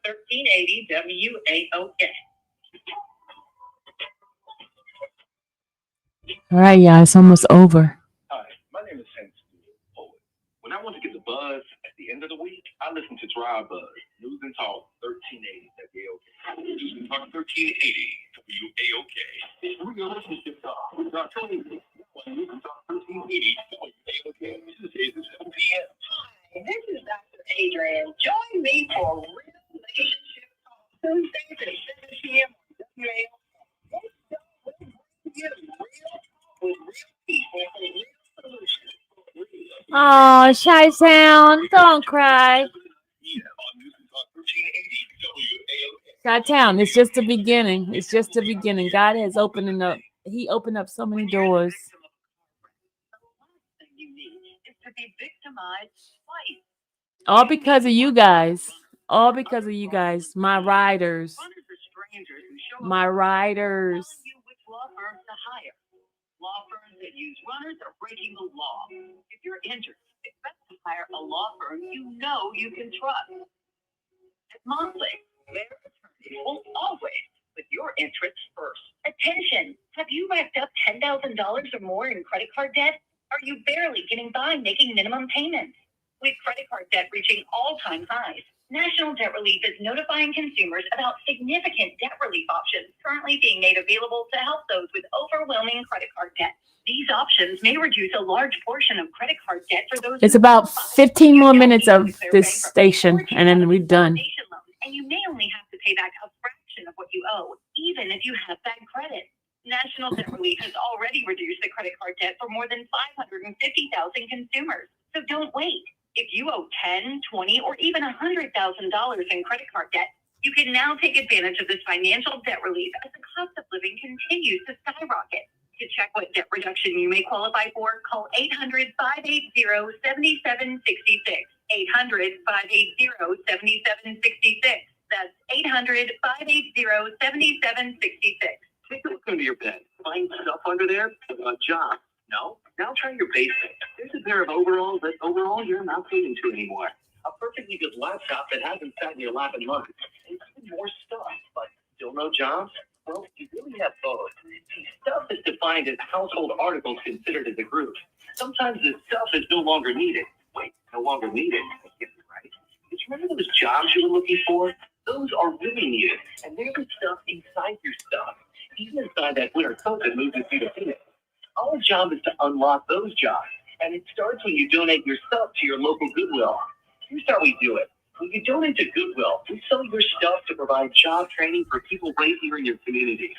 Speaker 8: 1380 WAOK.
Speaker 3: All right, y'all, it's almost over.
Speaker 5: Hi, my name is Sam Poet. When I want to get the buzz at the end of the week, I listen to Dry Buzz, News and Talk 1380 WAOK. News and Talk 1380 WAOK. Real relationship talk. News and Talk 1380 WAOK. Tuesdays at 7 p.m.
Speaker 8: Hi, this is Dr. Adrian. Join me for Real Relationship Talk Tuesdays at 7 p.m. on WAOK. This show will bring you real talk with real people for real solutions.
Speaker 3: Oh, Shy Town, don't cry. Shy Town, it's just the beginning. It's just the beginning. God has opening up. He opened up so many doors.
Speaker 8: You need is to be victimized twice.
Speaker 3: All because of you guys. All because of you guys. My riders.
Speaker 8: Runners are strangers who show up
Speaker 3: My riders.
Speaker 8: telling you which law firms to hire. Law firms that use runners are breaking the law. If you're injured, expect to hire a law firm you know you can trust. At Motley, their attorneys will always put your interests first. Attention! Have you racked up $10,000 or more in credit card debt? Are you barely getting by making minimum payments? With credit card debt reaching all-time highs, National Debt Relief is notifying consumers about significant debt relief options currently being made available to help those with overwhelming credit card debt. These options may reduce a large portion of credit card debt for those.
Speaker 3: It's about 15 more minutes of this station, and then we're done.
Speaker 8: And you may only have to pay back a fraction of what you owe, even if you have bad credit. National Debt Relief has already reduced the credit card debt for more than 550,000 consumers. So don't wait. If you owe $10,000, $20,000, or even $100,000 in credit card debt, you can now take advantage of this financial debt relief as the cost of living continues to skyrocket. To check what debt reduction you may qualify for, call 800-580-7766. 800-580-7766. That's 800-580-7766.
Speaker 5: Take a look under your bed. Find stuff under there? A job. No? Now try your basement. There's a pair of overalls that you're not fitting to anymore. A perfectly good laptop that hasn't sat in your lap in months. And even more stuff, but still no jobs? Well, you really have both. See, stuff is defined as household articles considered as a group. Sometimes this stuff is no longer needed. Wait, no longer needed? I get it right. Because remember those jobs you were looking for? Those are really needed. And there's the stuff inside your stuff. Even inside that winter coat that moves with you to Phoenix. Our job is to unlock those jobs. And it starts when you donate your stuff to your local Goodwill. Here's how we do it. When you donate to Goodwill, we sell your stuff to provide job training for people right here in your community.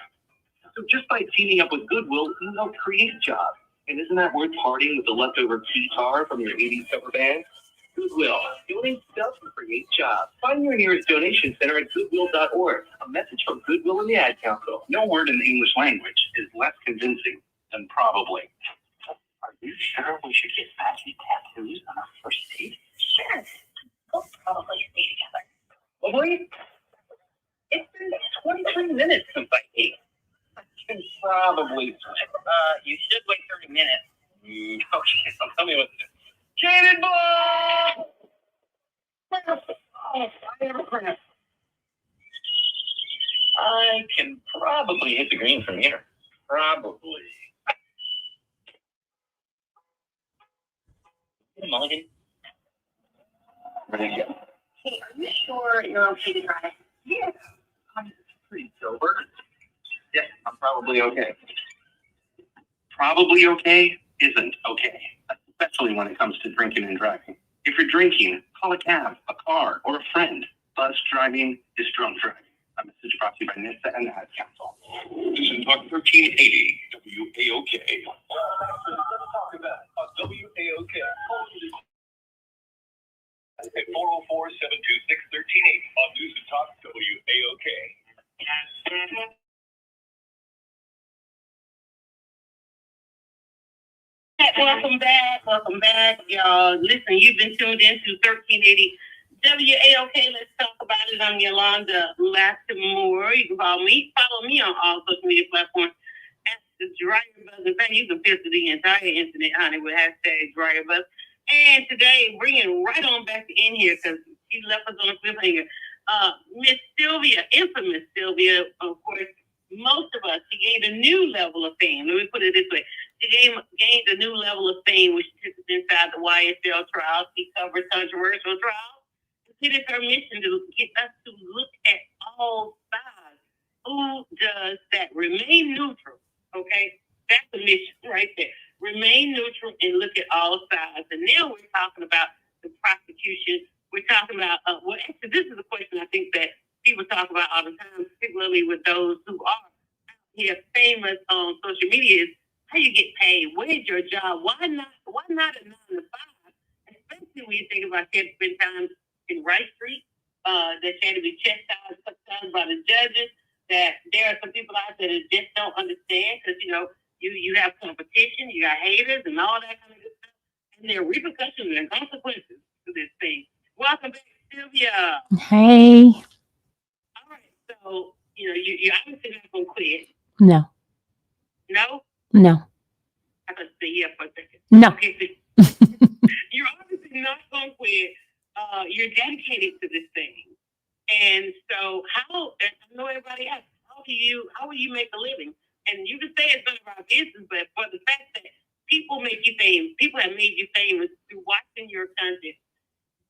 Speaker 5: So just by teaming up with Goodwill, you help create jobs. And isn't that worth partying with the leftover guitar from your 80s cover band? Goodwill. Donate stuff to create jobs. Find your nearest donation center at goodwill.org. A message from Goodwill and the Ad Council. No word in the English language is less convincing than probably. Are you sure we should get patchy tattoos on our first date?
Speaker 8: Sure. We'll probably stay together.
Speaker 5: Really? It's been 23 minutes since I ate. I can probably.
Speaker 8: You should wait 30 minutes.
Speaker 5: Okay, so tell me what to do. Jaded boy! Oh, I have a cramp. I can probably hit the green from here. Probably. Mulligan? Ready to go.
Speaker 8: Hey, are you sure you're okay to drive?
Speaker 5: Yeah, I'm pretty sober. Yeah, I'm probably okay. Probably okay isn't okay, especially when it comes to drinking and driving. If you're drinking, call a cab, a car, or a friend. Bus driving is drunk driving. A message brought to you by NHTSA and the Ad Council. This is Talk 1380 WAOK. Let's talk about WAOK. At 404-726-1380 on News and Talk WAOK.
Speaker 8: Welcome back, y'all. Listen, you've been tuned into 1380 WAOK. Let's talk about it. I'm Yolanda Lattimore. You can follow me on all social media platforms at the Dryer Buzz. In fact, you can filter the entire internet, honey, with hashtag Dryer Buzz. And today, bringing right on back in here because you left us on a cliffhanger. Miss Sylvia, infamous Sylvia, of course, most of us, she gained a new level of fame. Let me put it this way. She gained a new level of fame, which took us inside the YSL trial. She covered controversial trials. It is her mission to get us to look at all sides. Who does that? Remain neutral, okay? That's the mission right there. Remain neutral and look at all sides. And now we're talking about the prosecution. We're talking about, well, actually, this is a question I think that people talk about all the time, particularly with those who are here famous on social media, is how you get paid. Where's your job? Why not a 9 to 5? Especially when you think about she had to spend time in Rice Street, that she had to be chastised sometimes by the judges, that there are some people out there that just don't understand because, you have competition, you got haters and all that kind of good stuff. And there are repercussions and consequences to this thing. Welcome back, Sylvia.
Speaker 3: Hey.
Speaker 8: All right, so, you obviously not going to quit.
Speaker 3: No.
Speaker 8: No?
Speaker 3: No.
Speaker 8: I thought you said yeah for a second.
Speaker 3: No.
Speaker 8: Okay, you're obviously not going to quit. You're dedicated to this thing. And so and I know everybody asks, how will you make a living? And you can say it's none of our business, but for the fact that people make you famous, people have made you famous through watching your content,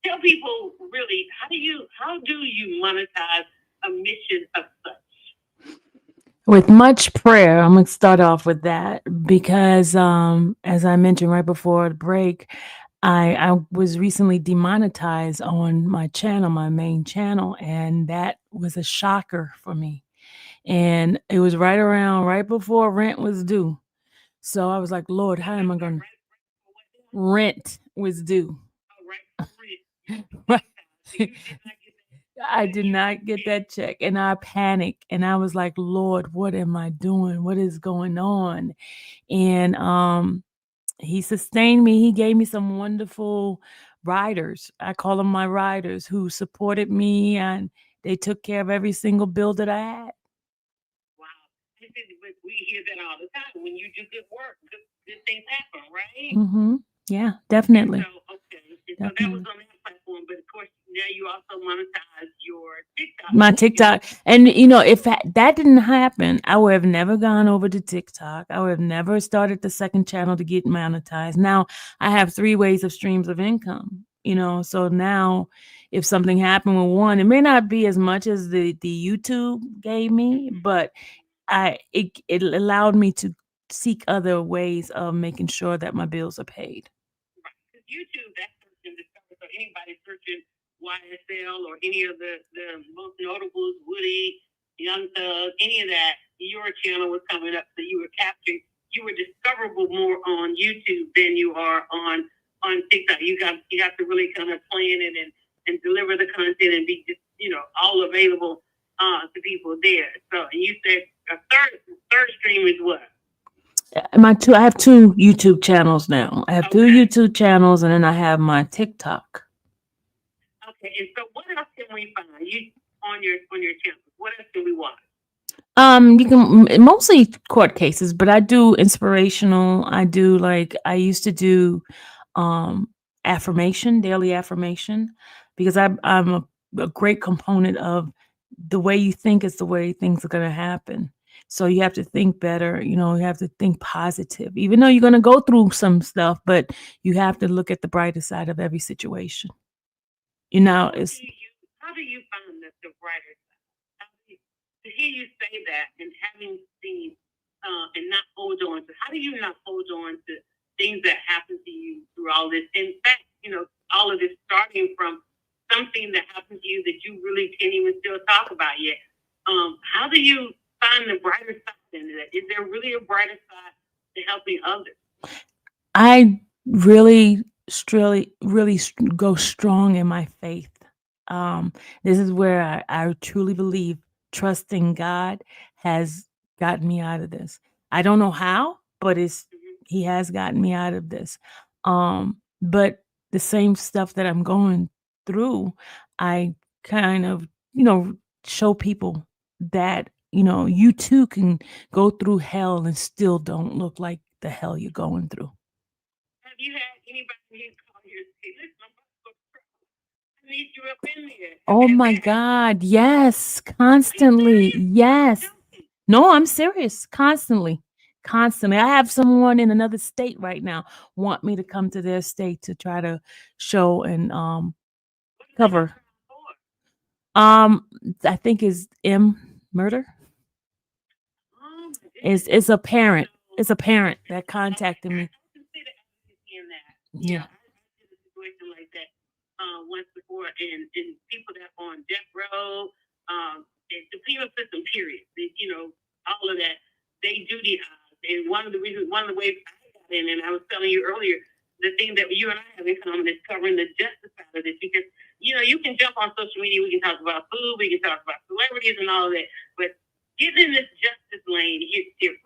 Speaker 8: tell people really, how do you monetize a mission of such?
Speaker 3: With much prayer, I'm going to start off with that because, as I mentioned right before the break, I was recently demonetized on my channel, my main channel, and that was a shocker for me. And it was right before rent was due. So I was like, Lord, how am I going to? Rent was due. Right. I did not get that check, and I panicked, and I was like, Lord, what am I doing? What is going on? And he sustained me. He gave me some wonderful riders. I call them my riders, who supported me, and they took care of every single bill that I had.
Speaker 8: Wow. We hear that all the time. When you do good work, good things happen, right?
Speaker 3: Mm-hmm. Yeah, definitely.
Speaker 8: So, okay. So that was on that platform, but of course, now you also monetize your TikTok.
Speaker 3: My TikTok. And, if that didn't happen, I would have never gone over to TikTok. I would have never started the second channel to get monetized. Now I have 3 ways of streams of income, so now if something happened with one, it may not be as much as the YouTube gave me, but it allowed me to seek other ways of making sure that my bills are paid.
Speaker 8: Right. Because YouTube, that's searching discover. So anybody searching YSL or any of the most notables, Woody, Young Thug, any of that, your channel was coming up. So you were discoverable more on YouTube than you are on TikTok. You got to really kind of plan it and deliver the content and be just, all available to people there. So you said a third stream is what?
Speaker 3: I have 2 YouTube channels now. I have 2 YouTube channels, and then I have my TikTok.
Speaker 8: Okay, and so what else can we find you on your channel? What else can we watch?
Speaker 3: You can mostly court cases, but I do inspirational. I used to do daily affirmation, because I'm a great component of the way you think is the way things are going to happen. So you have to think better, you have to think positive, even though you're going to go through some stuff, but you have to look at the brighter side of every situation.
Speaker 8: How do you find the brighter side? To hear you say that and having seen and not hold on to, how do you not hold on to things that happen to you through all this? In fact, all of this starting from something that happened to you that you really can't even still talk about yet. How do you find the brighter side in that? Is there really a brighter side to helping others?
Speaker 3: I really go strong in my faith. This is where I truly believe trusting God has gotten me out of this. I don't know how, but He has gotten me out of this. But the same stuff that I'm going through, I kind of, show people that, you too can go through hell and still don't look like the hell you're going through.
Speaker 8: Have you had anybody call you and say, listen, I'm about to go to trial? I need you up in there.
Speaker 3: Oh
Speaker 8: And
Speaker 3: my
Speaker 8: that-
Speaker 3: God. Yes. Constantly. Yes. No, I'm serious. Constantly. Constantly. I have someone in another state right now want me to come to their state to try to show and cover. I think is murder.
Speaker 8: Oh my goodness.
Speaker 3: It's a parent. It's a parent that contacted me.
Speaker 8: I can see the efficacy in that.
Speaker 3: Yeah.
Speaker 8: I did a situation like that once before, and people that are on death row, the penal system, period. All of that, they do the odds. And one of the ways I got in, and I was telling you earlier, the thing that you and I have in common is covering the justice side of this, because you can jump on social media, we can talk about food, we can talk about celebrities and all of that, but getting in this justice lane hits different.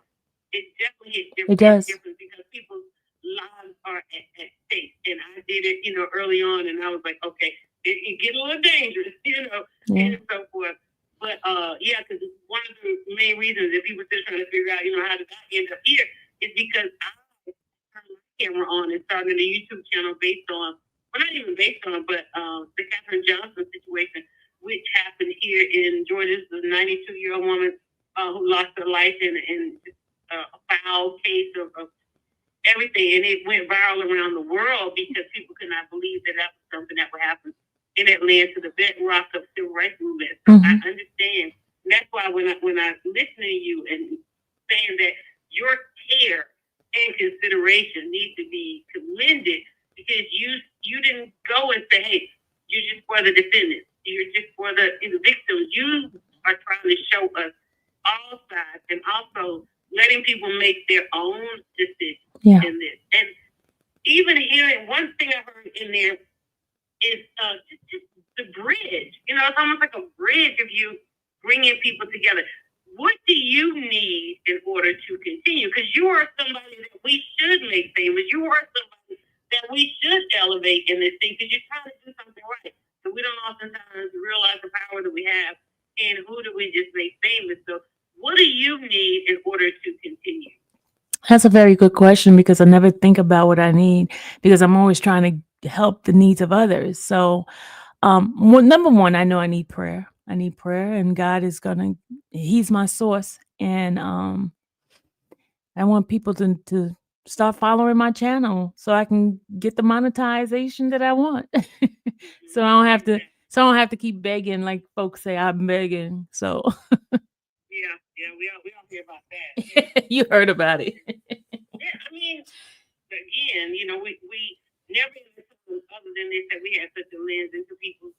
Speaker 8: It definitely hits different.
Speaker 3: It does.
Speaker 8: Different because people's lives are at stake. And I did it, early on, and I was like, okay, it get a little dangerous,
Speaker 3: Yeah.
Speaker 8: and so forth. But yeah, because one of the main reasons that people still trying to figure out, how did I end up here, is because I turned my camera on and started a YouTube channel based on, well, not even based on, but the Katherine Johnson situation, which happened here in Georgia. This is a 92-year-old woman who lost her life in a foul case of everything, and it went viral around the world because people could not believe that was something that would happen, and it led to the bedrock of civil rights movement. So I understand. And that's why when I listen to you and saying that your care and consideration need to be commended, because you didn't go and say, hey, you're just for the defendants, you're just for the victims. You are trying to show us all sides, and also letting people make their own decisions in this. And even hearing, one thing I heard in there is just the bridge. It's almost like a bridge of you bringing people together. What do you need in order to continue? Because you are somebody that we should make famous. You are somebody that we should elevate in this thing, because you're trying to do something right. So we don't oftentimes realize the power that we have, and who do we just make famous? So what do you need in order to continue?
Speaker 3: That's a very good question, because I never think about what I need, because I'm always trying to help the needs of others. So, number one, I know I need prayer. I need prayer, and God is He's my source. And I want people to start following my channel so I can get the monetization that I want. So I don't have to keep begging like folks say I'm begging. So
Speaker 8: Yeah, we all hear about that.
Speaker 3: you heard about it.
Speaker 8: Yeah, I mean, again, we never other than this that we had such a lens into people's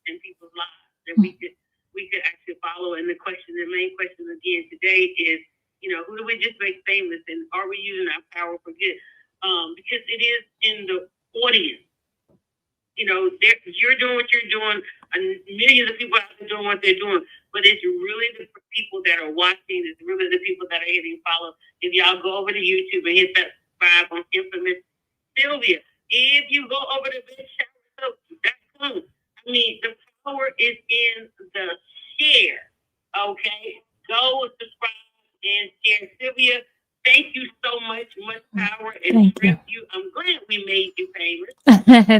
Speaker 8: lives that we could actually follow. And the main question again today is, who do we just make famous, and are we using our power for good? Because it is in the audience. You're doing what you're doing, and millions of people out there doing what they're doing, but it's really the people that are watching, it's really the people that are hitting follow. If y'all go over to YouTube and hit that subscribe on infamous Sylvia, if you go over to BigShowerSoap.com, I mean, the power is in the share. Okay, go subscribe and share. Sylvia, thank you so much. Much power and strength. I'm glad we made you famous.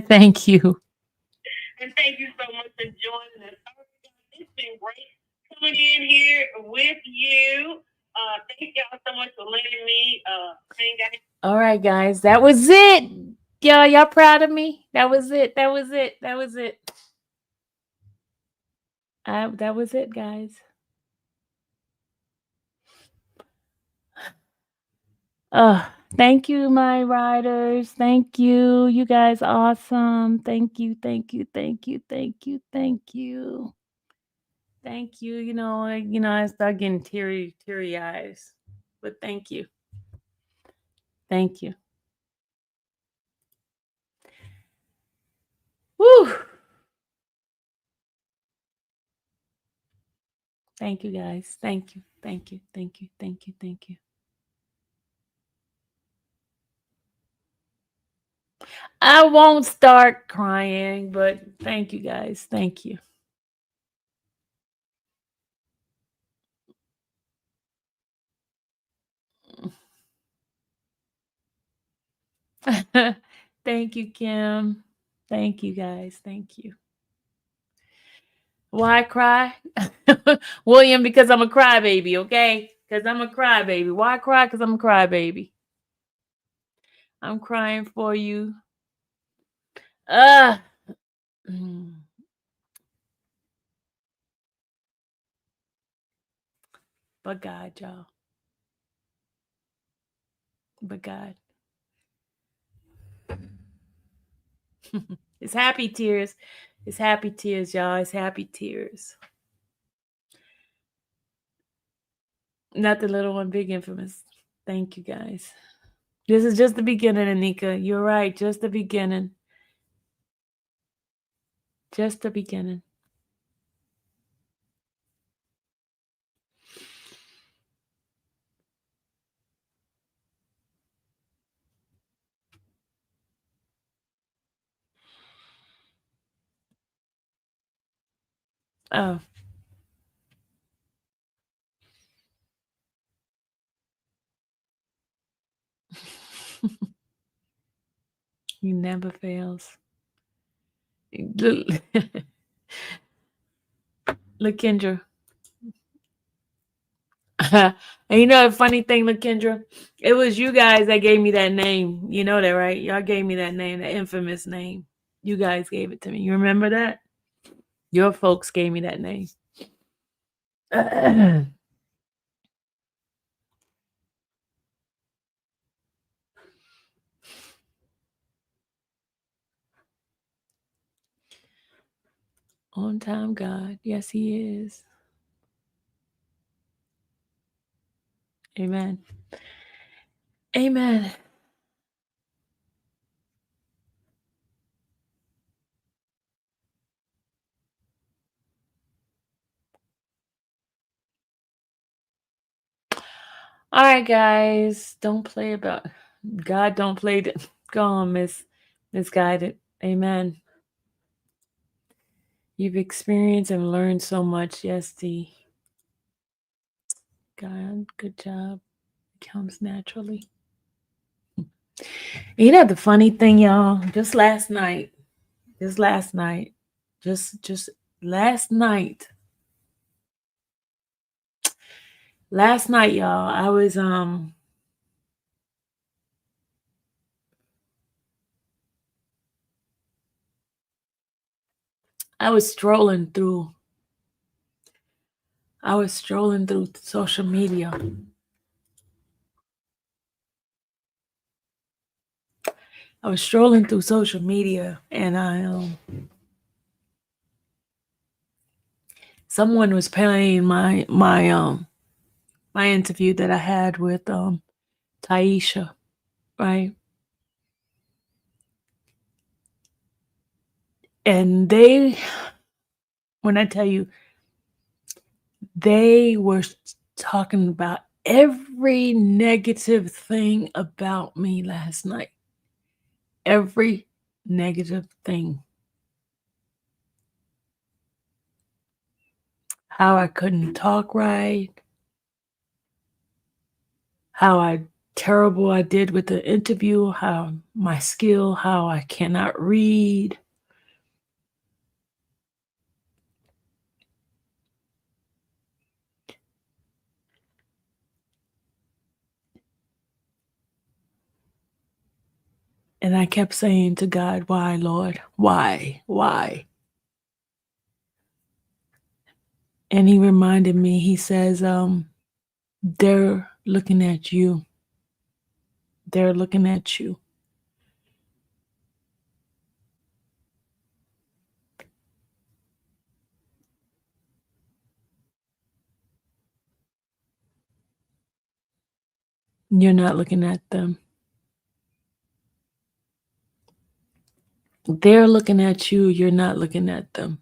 Speaker 3: Thank you.
Speaker 8: And thank you so much for joining us. It's been great coming in here with you. Thank y'all so much for letting me hang out.
Speaker 3: All right, guys, that was it. Y'all proud of me? That was it. That was it. That was it. That was it, guys. Thank you, my riders. Thank you. You guys awesome. Thank you. Thank you. Thank you. Thank you. Thank you. Thank you. I start getting teary eyes. But thank you. Thank you. Woo! Thank you, guys. Thank you. Thank you. Thank you. Thank you. Thank you. I won't start crying, but thank you, guys. Thank you. Thank you, Kim. Thank you, guys. Thank you. Why I cry? William, because I'm a crybaby, okay? Because I'm a crybaby. Why I cry? Because I'm a crybaby. I'm crying for you. Uh But God, y'all. But God. It's happy tears. It's happy tears, y'all. It's happy tears. Not the little one, big infamous. Thank you, guys. This is just the beginning, Anika. You're right. Just the beginning. Just the beginning. Oh. He never fails. Look, look, Kendra. And you know the funny thing, look, Kendra, it was you guys that gave me that name. You know that, right? Y'all gave me that name, that infamous name. You guys gave it to me. You remember that? Your folks gave me that name. On time, God. Yes, He is. Amen. Amen. All right, guys. Don't play about God. Don't play. Go on, misguided. Amen. You've experienced and learned so much. Yes, D. God, good job. It comes naturally. You know the funny thing, y'all. Just last night. Just last night. Just last night. Last night, y'all. I was strolling through. I was strolling through social media. I was strolling through social media, and someone was playing my interview that I had with Taisha, right? And when I tell you, they were talking about every negative thing about me last night. Every negative thing. How I couldn't talk right. How terrible I did with the interview. How my skill. How I cannot read. And I kept saying to God, why, Lord? Why? Why? And He reminded me, He says, they're looking at you. They're looking at you. You're not looking at them. They're looking at you. You're not looking at them.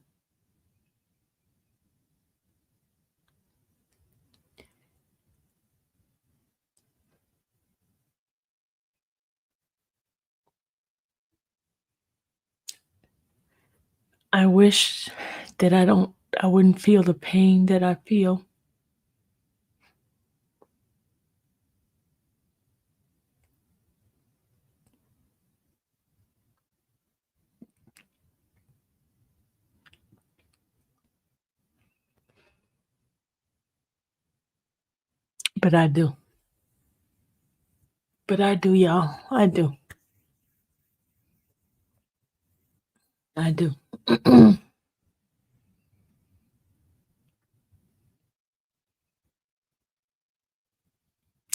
Speaker 3: I wish that I wouldn't feel the pain that I feel. But I do. But I do, y'all. I do. I do.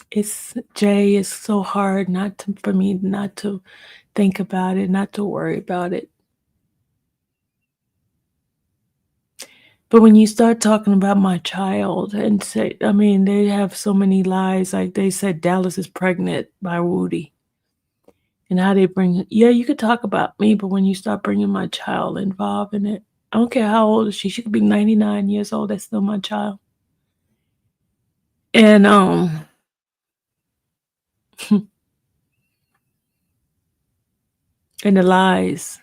Speaker 3: It's Jay, it's so hard for me not to think about it, not to worry about it. But when you start talking about my child and say, I mean, they have so many lies. Like they said, Dallas is pregnant by Woody. And how they bring, yeah, you could talk about me, but when you start bringing my child involved in it, I don't care how old is she. She could be 99 years old. That's still my child. And and the lies.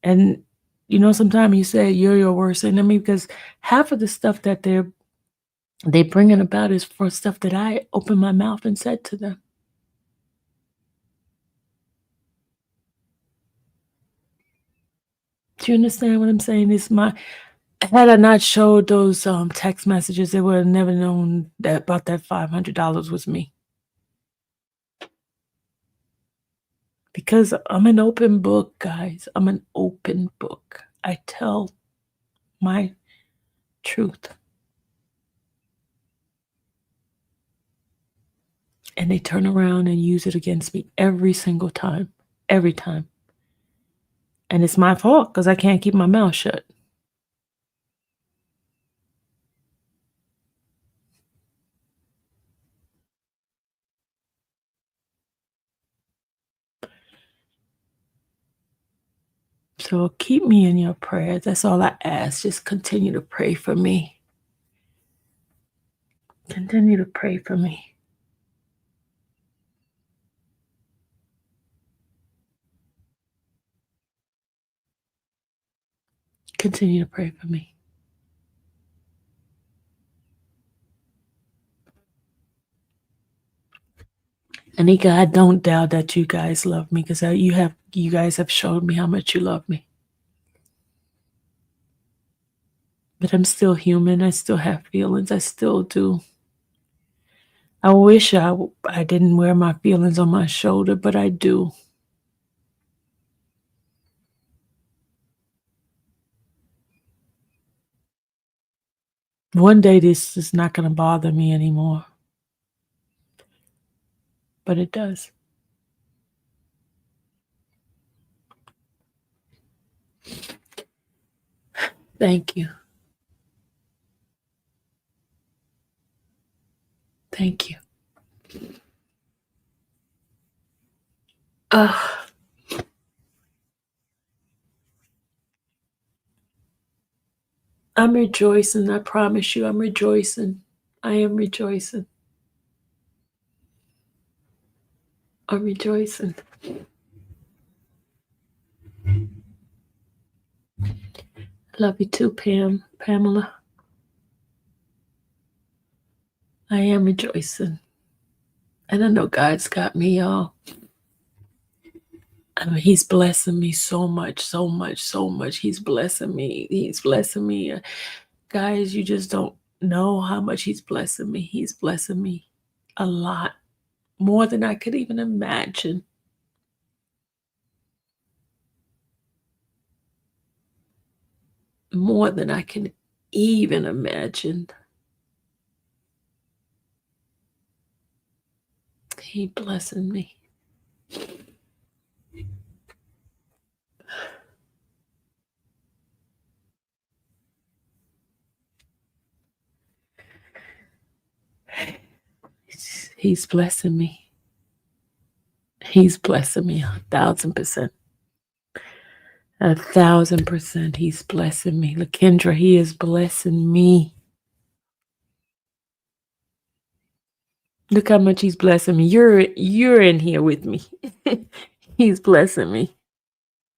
Speaker 3: And sometimes you say you're your worst enemy because half of the stuff that they bringing about is for stuff that I opened my mouth and said to them. Do you understand what I'm saying? Had I not showed those text messages, they would have never known that about that $500 was me. Because I'm an open book, guys. I'm an open book. I tell my truth. And they turn around and use it against me every single time. Every time. And it's my fault because I can't keep my mouth shut. So keep me in your prayers. That's all I ask. Just continue to pray for me. Continue to pray for me. Continue to pray for me. Anika, I don't doubt that you guys love me because you guys have showed me how much you love me. But I'm still human. I still have feelings. I still do. I wish I didn't wear my feelings on my shoulder, but I do. One day this is not going to bother me anymore. But it does. Thank you. Thank you. I'm rejoicing. I promise you, I'm rejoicing. I am rejoicing. I'm rejoicing. Love you too, Pamela. I am rejoicing. And I know God's got me, y'all. I mean, he's blessing me so much, so much, so much. He's blessing me. He's blessing me. Guys, you just don't know how much he's blessing me. He's blessing me a lot. More than I could even imagine. More than I can even imagine. He blessing me. He's blessing me. He's blessing me 1,000%. 1,000%. He's blessing me. LaKendra, he is blessing me. Look how much he's blessing me. You're in here with me. He's blessing me.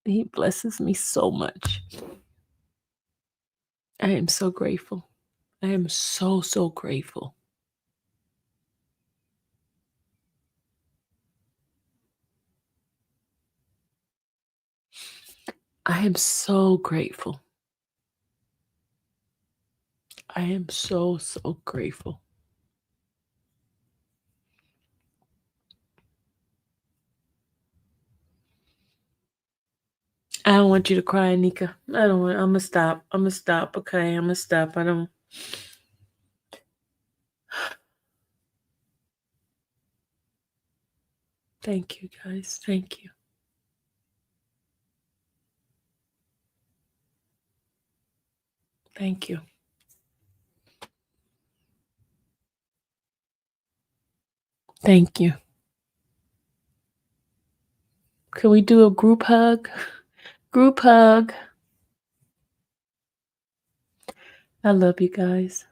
Speaker 3: He blesses me so much. I am so grateful. I am so, so grateful. I am so grateful. I am so, so grateful. I don't want you to cry, Nika. I don't want. I'm gonna stop. I'm gonna stop. Okay, I'm gonna stop. I don't. Thank you, guys. Thank you. Thank you. Thank you. Can we do a group hug? Group hug. I love you guys.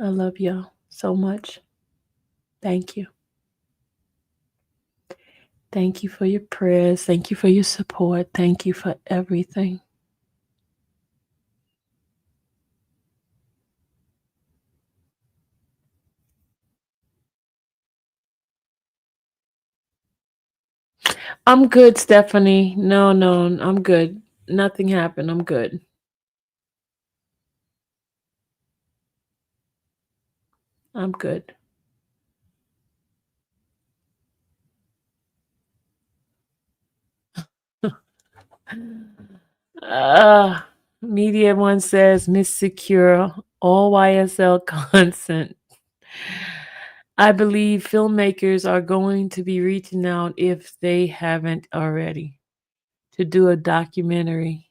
Speaker 3: I love y'all so much. Thank you. Thank you for your prayers. Thank you for your support. Thank you for everything. I'm good, Stephanie. No, I'm good. Nothing happened. I'm good. I'm good. Media one says Miss Secure, all YSL consent. I believe filmmakers are going to be reaching out, if they haven't already, to do a documentary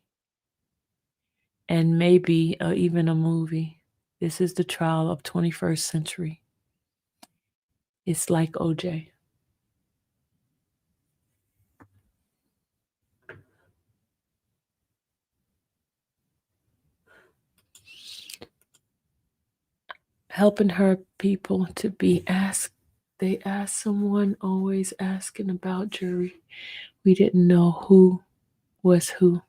Speaker 3: and maybe even a movie. This is the trial of 21st century. It's like OJ. Helping her people to be asked. They asked someone, always asking about jury. We didn't know who was who.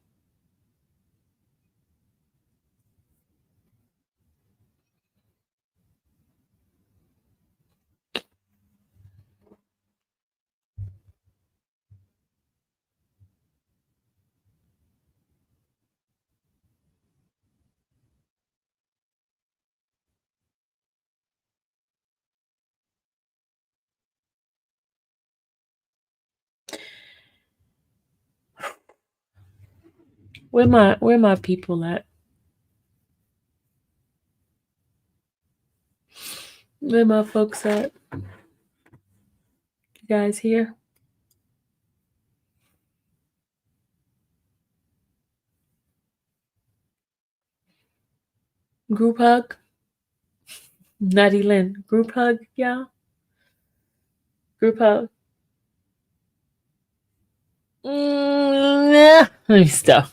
Speaker 3: Where my people at? Where my folks at? You guys here? Group hug? Natty Lynn. Group hug, y'all? Group hug. Nah. Let me stop.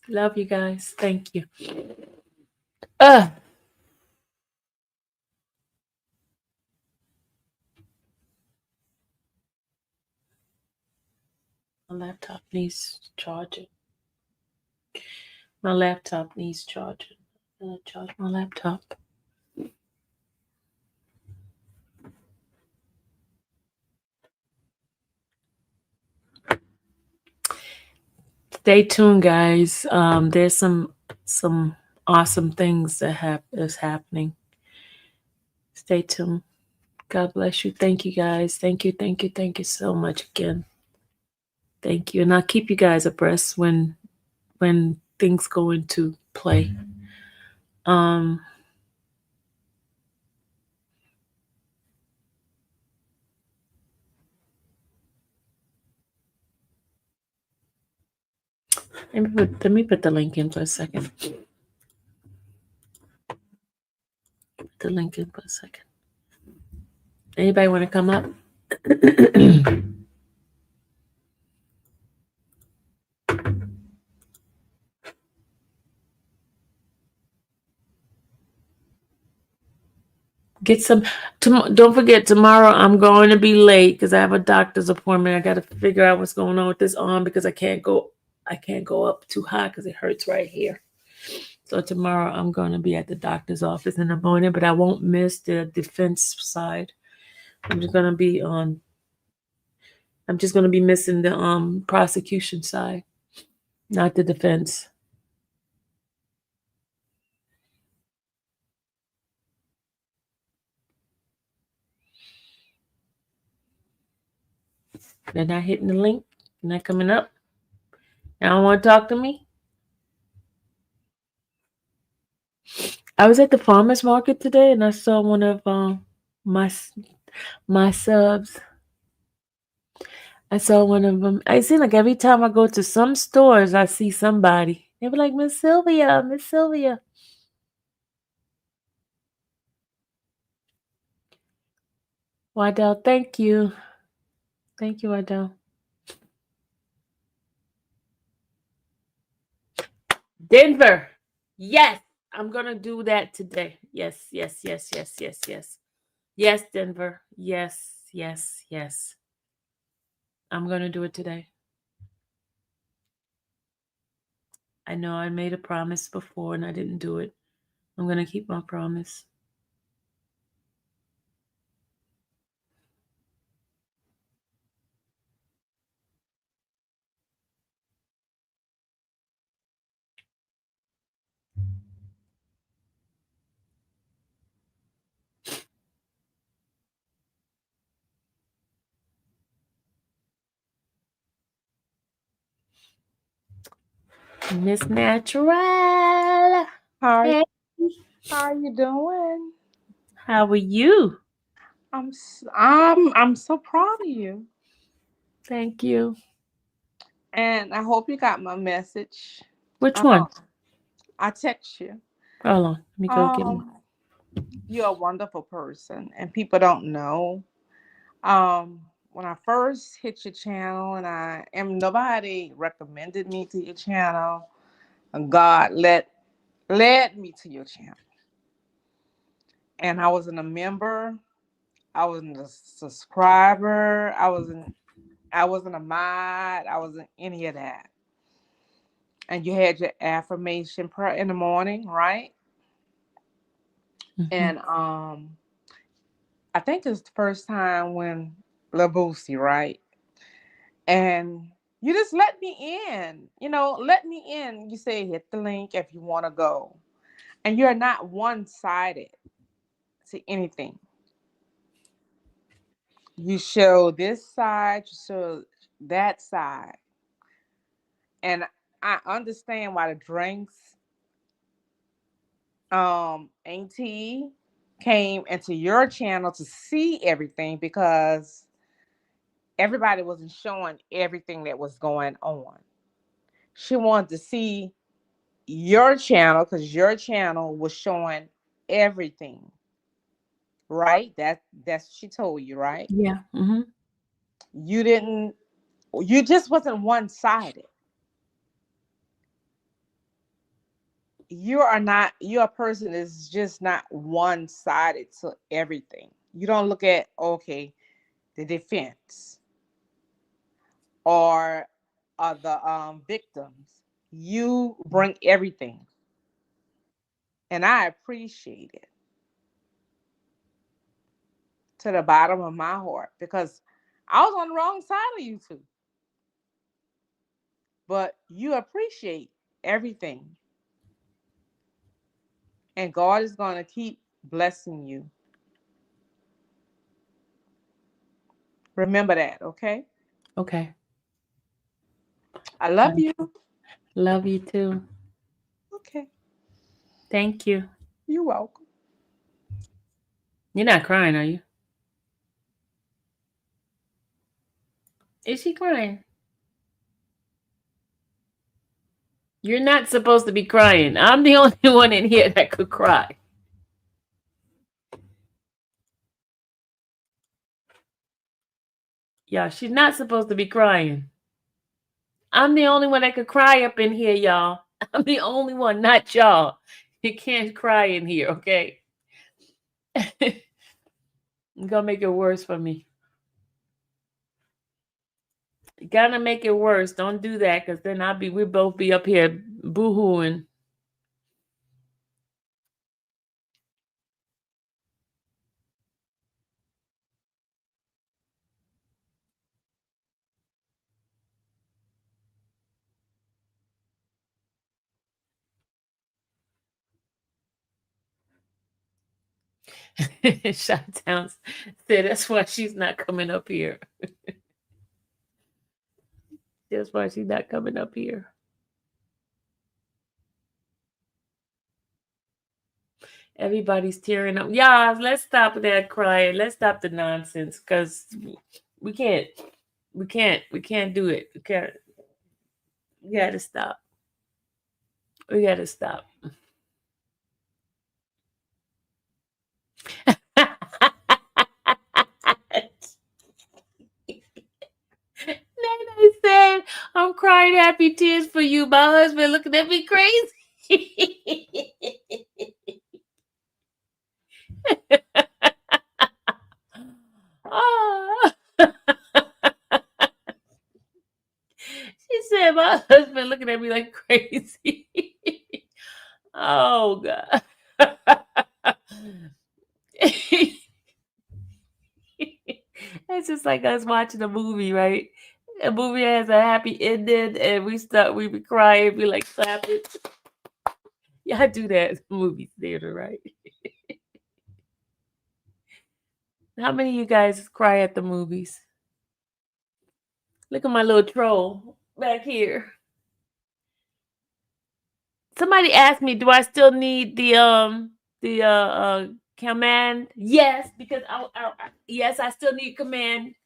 Speaker 3: Love you guys. Thank you. My laptop needs charging. My laptop needs charging. I'm gonna charge my laptop. Stay tuned, guys. There's some awesome things that is happening. Stay tuned. God bless you. Thank you, guys. Thank you so much again. Thank you, and I'll keep you guys abreast when things go into play. Let me put the link in for a second. The link in for a second. Anybody want to come up? Get some. Don't forget, tomorrow I'm going to be late because I have a doctor's appointment. I got to figure out what's going on with this arm because I can't go up too high because it hurts right here. So tomorrow I'm going to be at the doctor's office in the morning, but I won't miss the defense side. I'm just going to be on. I'm just going to be missing the prosecution side, not the defense. They're not hitting the link. They're not coming up. They don't want to talk to me. I was at the farmers market today, and I saw one of my my subs. I saw one of them. I seem like every time I go to some stores, I see somebody. They were like, Miss Sylvia, Miss Sylvia. Waddell, thank you. Thank you, Waddell. Denver. Yes, I'm going to do that today. Yes, yes, yes, yes, yes, yes. Yes, Denver. Yes, yes, yes. I'm going to do it today. I know I made a promise before and I didn't do it. I'm going to keep my promise. Miss Natural.
Speaker 10: How
Speaker 3: Hey,
Speaker 10: how you doing?
Speaker 3: how are you?
Speaker 10: I'm so proud of you,
Speaker 3: Thank you.
Speaker 10: and I hope you got my message.
Speaker 3: Which one?
Speaker 10: Um, I text you.
Speaker 3: Hold on. Let me go get my.
Speaker 10: Um, you're a wonderful person, and people don't know. When I first hit your channel, and nobody recommended me to your channel, and God led me to your channel, and I wasn't a member. I wasn't a subscriber. I wasn't a mod. I wasn't any of that. And you had your affirmation prayer in the morning, right?
Speaker 3: Mhm.
Speaker 10: And I think it's the first time when Labusi, right? And you just let me in. Let me in. You say hit the link if you want to go. And you're not one-sided to anything. You show this side, you show that side. And I understand why the drinks auntie came into your channel to see everything because everybody wasn't showing everything that was going on. She wanted to see your channel because your channel was showing everything, right? That's what she told you, right?
Speaker 3: Yeah. Mm-hmm.
Speaker 10: You didn't. You just wasn't one-sided. You are not. You're a person that's just not one-sided to everything. You don't look at, okay, the defense or the victims. You bring everything, and I appreciate it to the bottom of my heart because I was on the wrong side of you two, but you appreciate everything, and God is going to keep blessing you. Remember that, okay?
Speaker 3: Okay.
Speaker 10: I love you.
Speaker 3: Love you too.
Speaker 10: Okay,
Speaker 3: Thank you.
Speaker 10: you're welcome.
Speaker 3: You're not crying, are you? Is she crying? You're not supposed to be crying. I'm the only one in here that could cry. Yeah, she's not supposed to be crying. I'm the only one that could cry up in here, y'all. I'm the only one, not y'all. You can't cry in here, okay? You're gonna make it worse for me. You gotta make it worse. Don't do that, because then we'll both be up here boo-hooing. Shot-Town said that's why she's not coming up here. That's why she's not coming up here. Everybody's tearing up. Yeah, let's stop that crying. Let's stop the nonsense because we can't. We can't do it. We can't. We gotta stop. We gotta stop. Nana said, I'm crying happy tears for you. My husband looking at me crazy. Oh. She said, my husband looking at me like crazy. Oh, God. It's just like us watching a movie, right? A movie has a happy ending, and we be crying, be like clapping. Yeah, I do that at the movie theater, right? How many of you guys cry at the movies? Look at my little troll back here. Somebody asked me, do I still need the command? Yes, because yes, I still need command.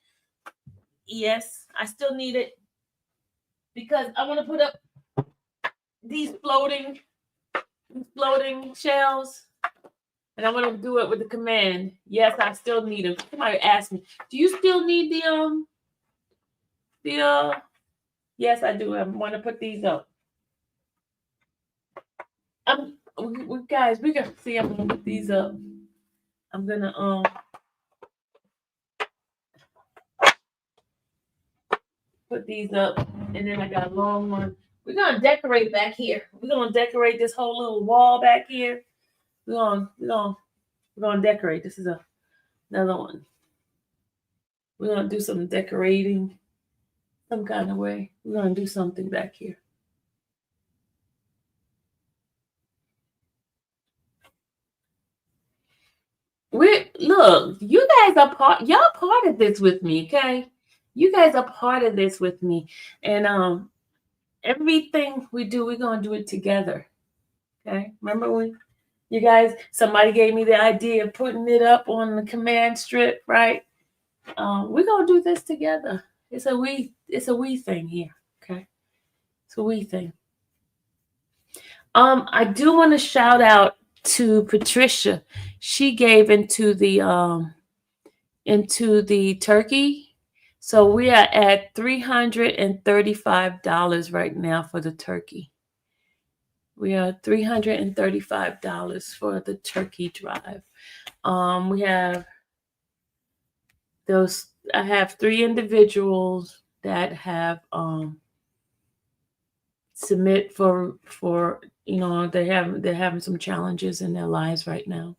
Speaker 3: Yes, I still need it because I want to put up these floating shells, and I want to do it with the command. Yes, I still need them. Somebody asked me, do you still need the yes, I do. I want to put these up. Guys, we got to see. I'm gonna put these up. I'm gonna put these up, and then I got a long one. We're gonna decorate back here. We're gonna decorate this whole little wall back here. We're gonna decorate. This is another one. We're gonna do some decorating, some kind of way. We're gonna do something back here. Look, you guys are y'all part of this with me, okay? You guys are part of this with me. And everything we do, we're gonna do it together. Okay. Remember when you guys somebody gave me the idea of putting it up on the command strip, right? We're gonna do this together. It's a we thing here. Okay. It's a we thing. I do want to shout out to Patricia. She gave into the turkey. So we are at $335 right now for the turkey. We are $335 for the turkey drive. We have those. I have 3 individuals that have submit for they're having some challenges in their lives right now.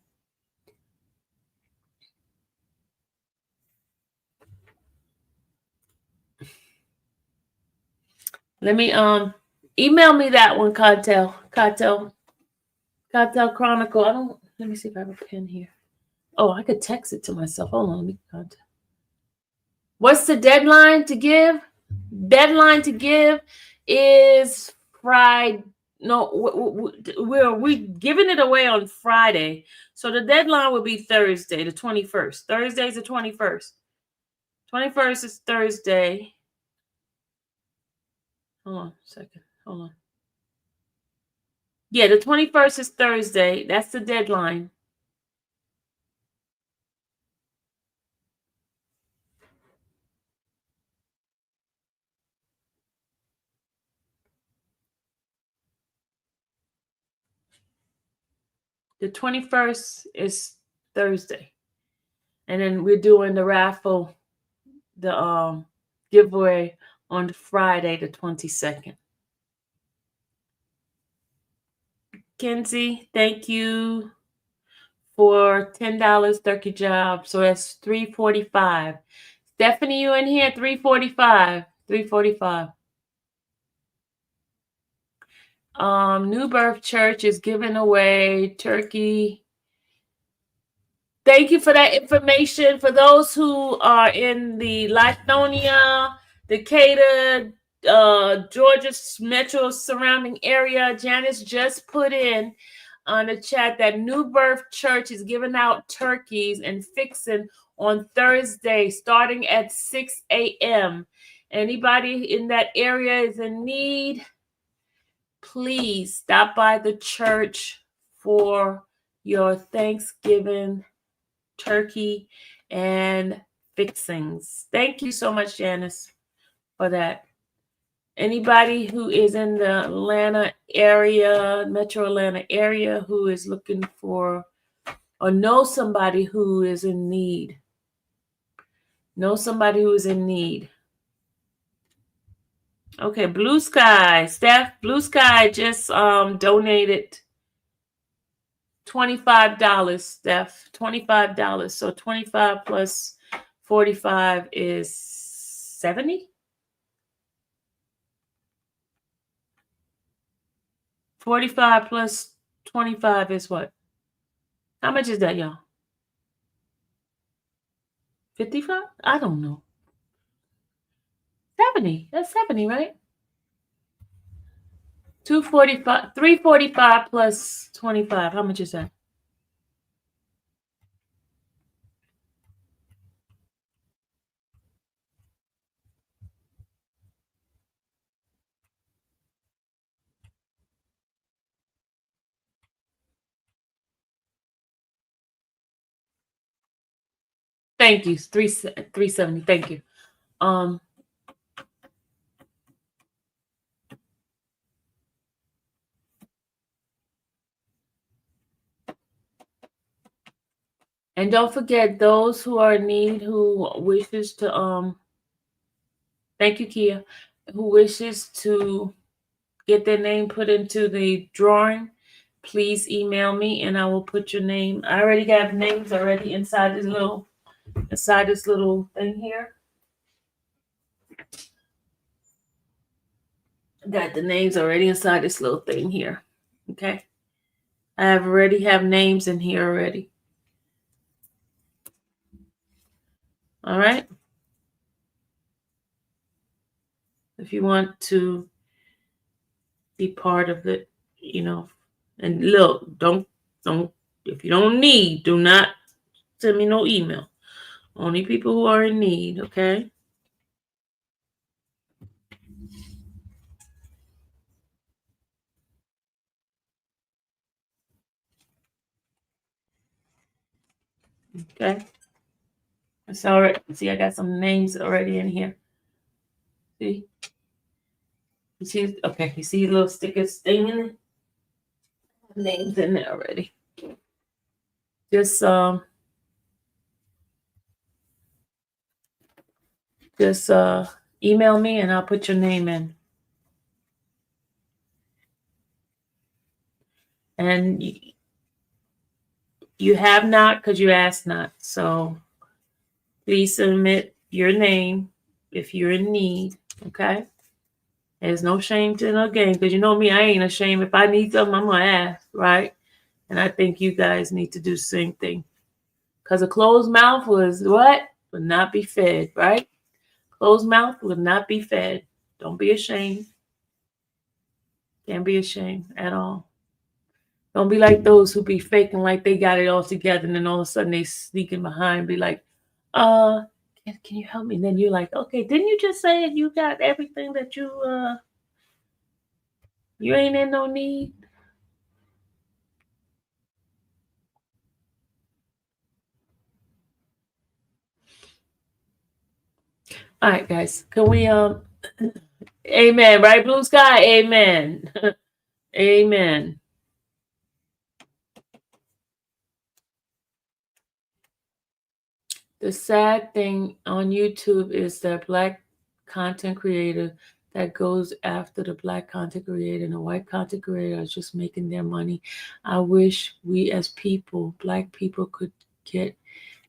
Speaker 3: Let me email me that one, Cartel Chronicle. Let me see if I have a pen here. Oh, I could text it to myself. Hold on, let me contact. What's the deadline to give? Deadline to give is Friday. No, we're giving it away on Friday. So the deadline will be Thursday, the 21st. Thursday is the 21st. 21st is Thursday. Hold on a second. Hold on. Yeah, the 21st is Thursday. That's the deadline. The 21st is Thursday. And then we're doing the raffle, the giveaway on Friday, the 22nd. Kenzie, thank you for $10 turkey job. So that's $345. Stephanie, you in here? $345. $345. New Birth Church is giving away turkey Thank you for that information. For those who are in the Lithonia, Decatur, Georgia metro surrounding area, Janice just put in on the chat that New Birth Church is giving out turkeys and fixing on Thursday starting at 6 a.m. Anybody in that area is in need, please stop by the church for your Thanksgiving turkey and fixings. Thank you so much, Janice, for that. Anybody who is in the Atlanta area, metro Atlanta area, who is looking for or know somebody who is in need. Know somebody who is in need. Okay, Blue Sky. Steph, Blue Sky just donated $25, Steph. $25. So 25 plus 45 is 70. 45 plus 25 is what? How much is that, y'all? 55? I don't know. 70. That's 70, right? 245, 345 plus 25. How much is that? Thank you. 370. Thank you. And don't forget those who are in need, who wishes to thank you, Kia, who wishes to get their name put into the drawing, please email me and I will put your name. I already got names already inside this little thing here. Got the names already inside this little thing here. Okay. I already have names in here already. All right. If you want to be part of it, and look, don't, if you don't need, do not send me no email. Only people who are in need, okay? Okay. That's all right. See, I got some names already in here. See? You see? Okay, you see little stickers thing in it? Names in there already. Just email me and I'll put your name in. And you have not because you asked not. So please submit your name if you're in need. Okay. There's no shame to no game because you know me, I ain't ashamed. If I need something, I'm gonna ask, right? And I think you guys need to do the same thing. Because a closed mouth was what? Would not be fed, right? Closed mouth would not be fed. Don't be ashamed. Can't be ashamed at all. Don't be like those who be faking like they got it all together and then all of a sudden they sneaking behind, be like, can you help me? And then you're like, okay, didn't you just say you got everything that you ain't in no need? All right, guys. Can we amen, right? Blue sky, amen. Amen. The sad thing on YouTube is that Black content creator that goes after the Black content creator and the white content creator are just making their money. I wish we as people, Black people, could get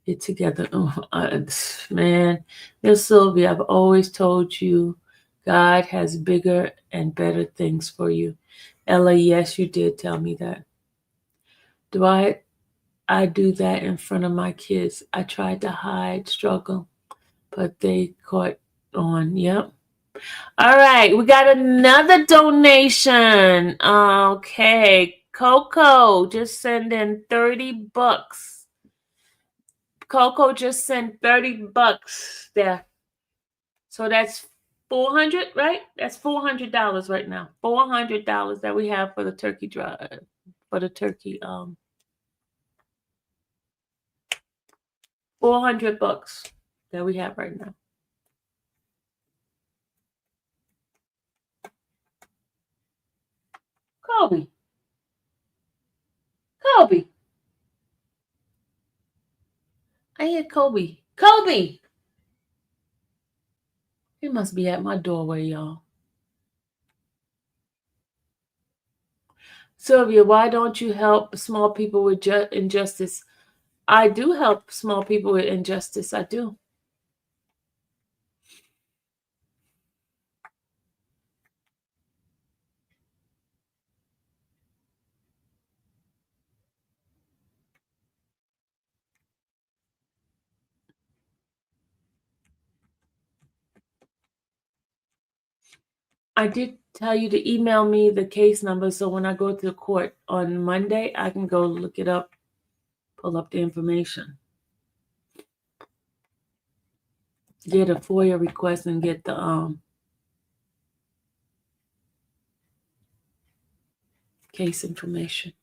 Speaker 3: it together. Man, Miss Sylvia, I've always told you God has bigger and better things for you. Ella, yes, you did tell me that. Dwight, I do that in front of my kids. I tried to hide, struggle, but they caught on. Yep. All right, we got another donation. Okay, Coco just sent in $30. Coco just sent $30 there. So that's 400, right? That's $400 right now. $400 that we have for the turkey drive, for the turkey. $400 that we have right now. Kobe. I hear Kobe. Kobe. He must be at my doorway, y'all. Sylvia, why don't you help small people with injustice? I do help small people with injustice. I do. I did tell you to email me the case number so when I go to the court on Monday, I can go look it up, pull up the information. Get a FOIA request and get the case information.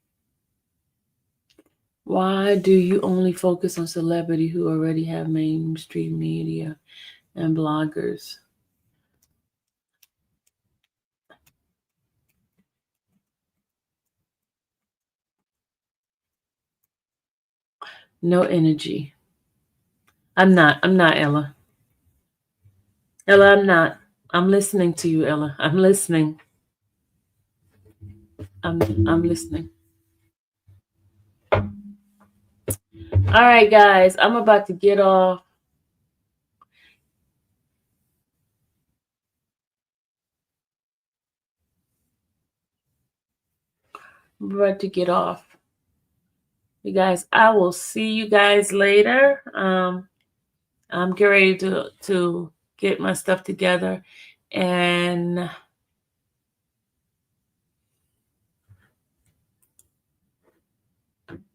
Speaker 3: Why do you only focus on celebrity who already have mainstream media and bloggers? No energy. I'm not, Ella. Ella, I'm not. I'm listening to you, Ella. I'm listening. I'm listening. All right, guys. I'm about to get off. I'm about to get off. You guys, I will see you guys later. I'm getting ready to get my stuff together. And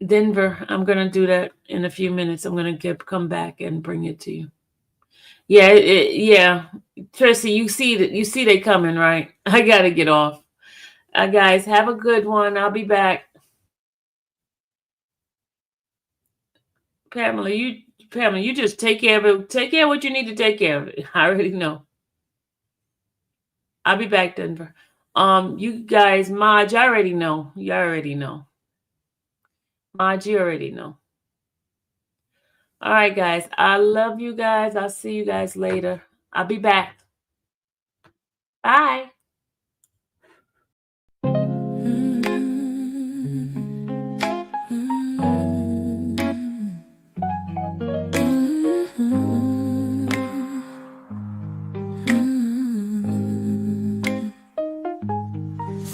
Speaker 3: Denver, I'm going to do that in a few minutes. I'm going to come back and bring it to you. Yeah, yeah. Tracy, you see they coming, right? I got to get off. Guys, have a good one. I'll be back. Pamela, you just take care of it. Take care of what you need to take care of it. I already know. I'll be back, Denver. You guys, Maj, I already know. You already know. Maj, you already know. All right, guys. I love you guys. I'll see you guys later. I'll be back. Bye.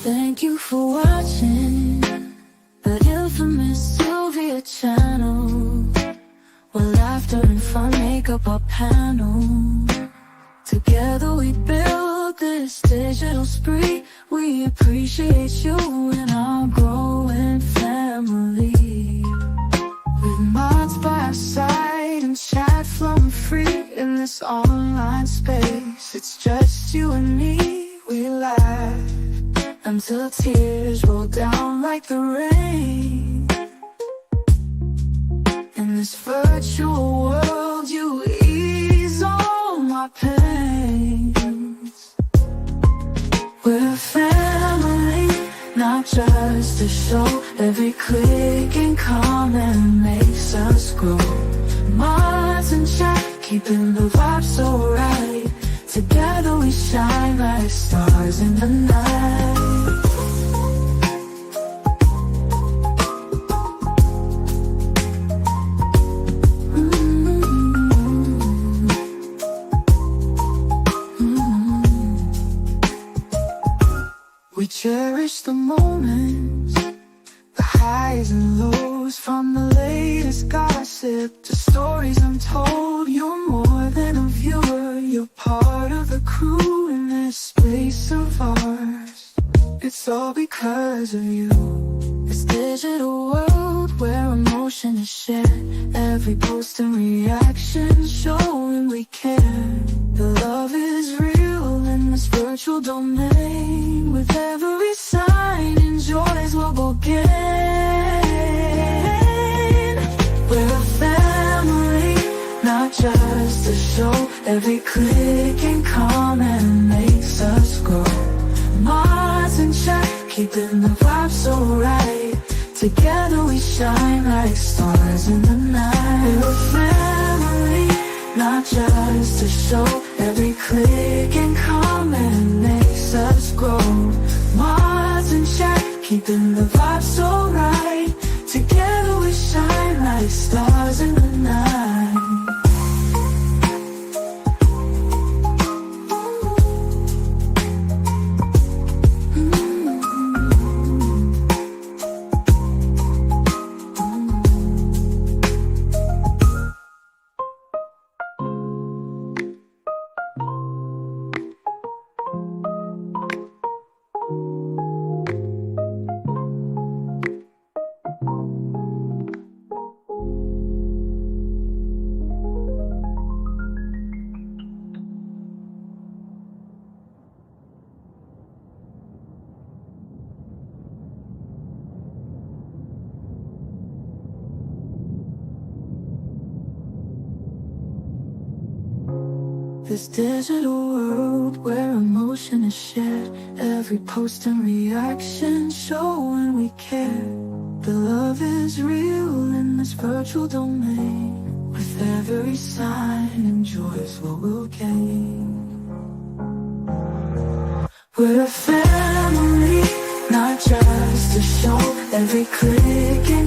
Speaker 1: Thank you for watching the infamous Sylvia channel, where laughter and fun make up our panel. Together we build this digital spree. We appreciate you and our growing family. With mods by our side and chat flowing free in this online space. It's just you and me. We laugh until tears roll down like the rain. In this virtual world, you ease all my pains. We're a family, not just a show. Every click and comment makes us grow. Mods and chat, keeping the vibe so right. Together we shine like stars in the night. We cherish the moments, the highs and lows, from the
Speaker 2: latest gossip to stories untold. You're more than a viewer, you're part of the crew in this space of ours. It's all because of you. This digital world where emotion is shared, every post and reaction showing we care. The love is real in this virtual domain. With every sign, enjoys what we'll gain. We're a family, not just a show. Every click and comment makes us grow. Mars in check, keeping the vibe so right. Together we shine like stars in the night. We're a family, not just a show. Every click and comment makes us grow. Mars in check, keeping the vibe so right. Together we shine like stars in the night. This digital world where emotion is shared, every post and reaction showing we care. The love is real in this virtual domain. With every sign, enjoys what we'll gain. We're a family, not just a show. Every click and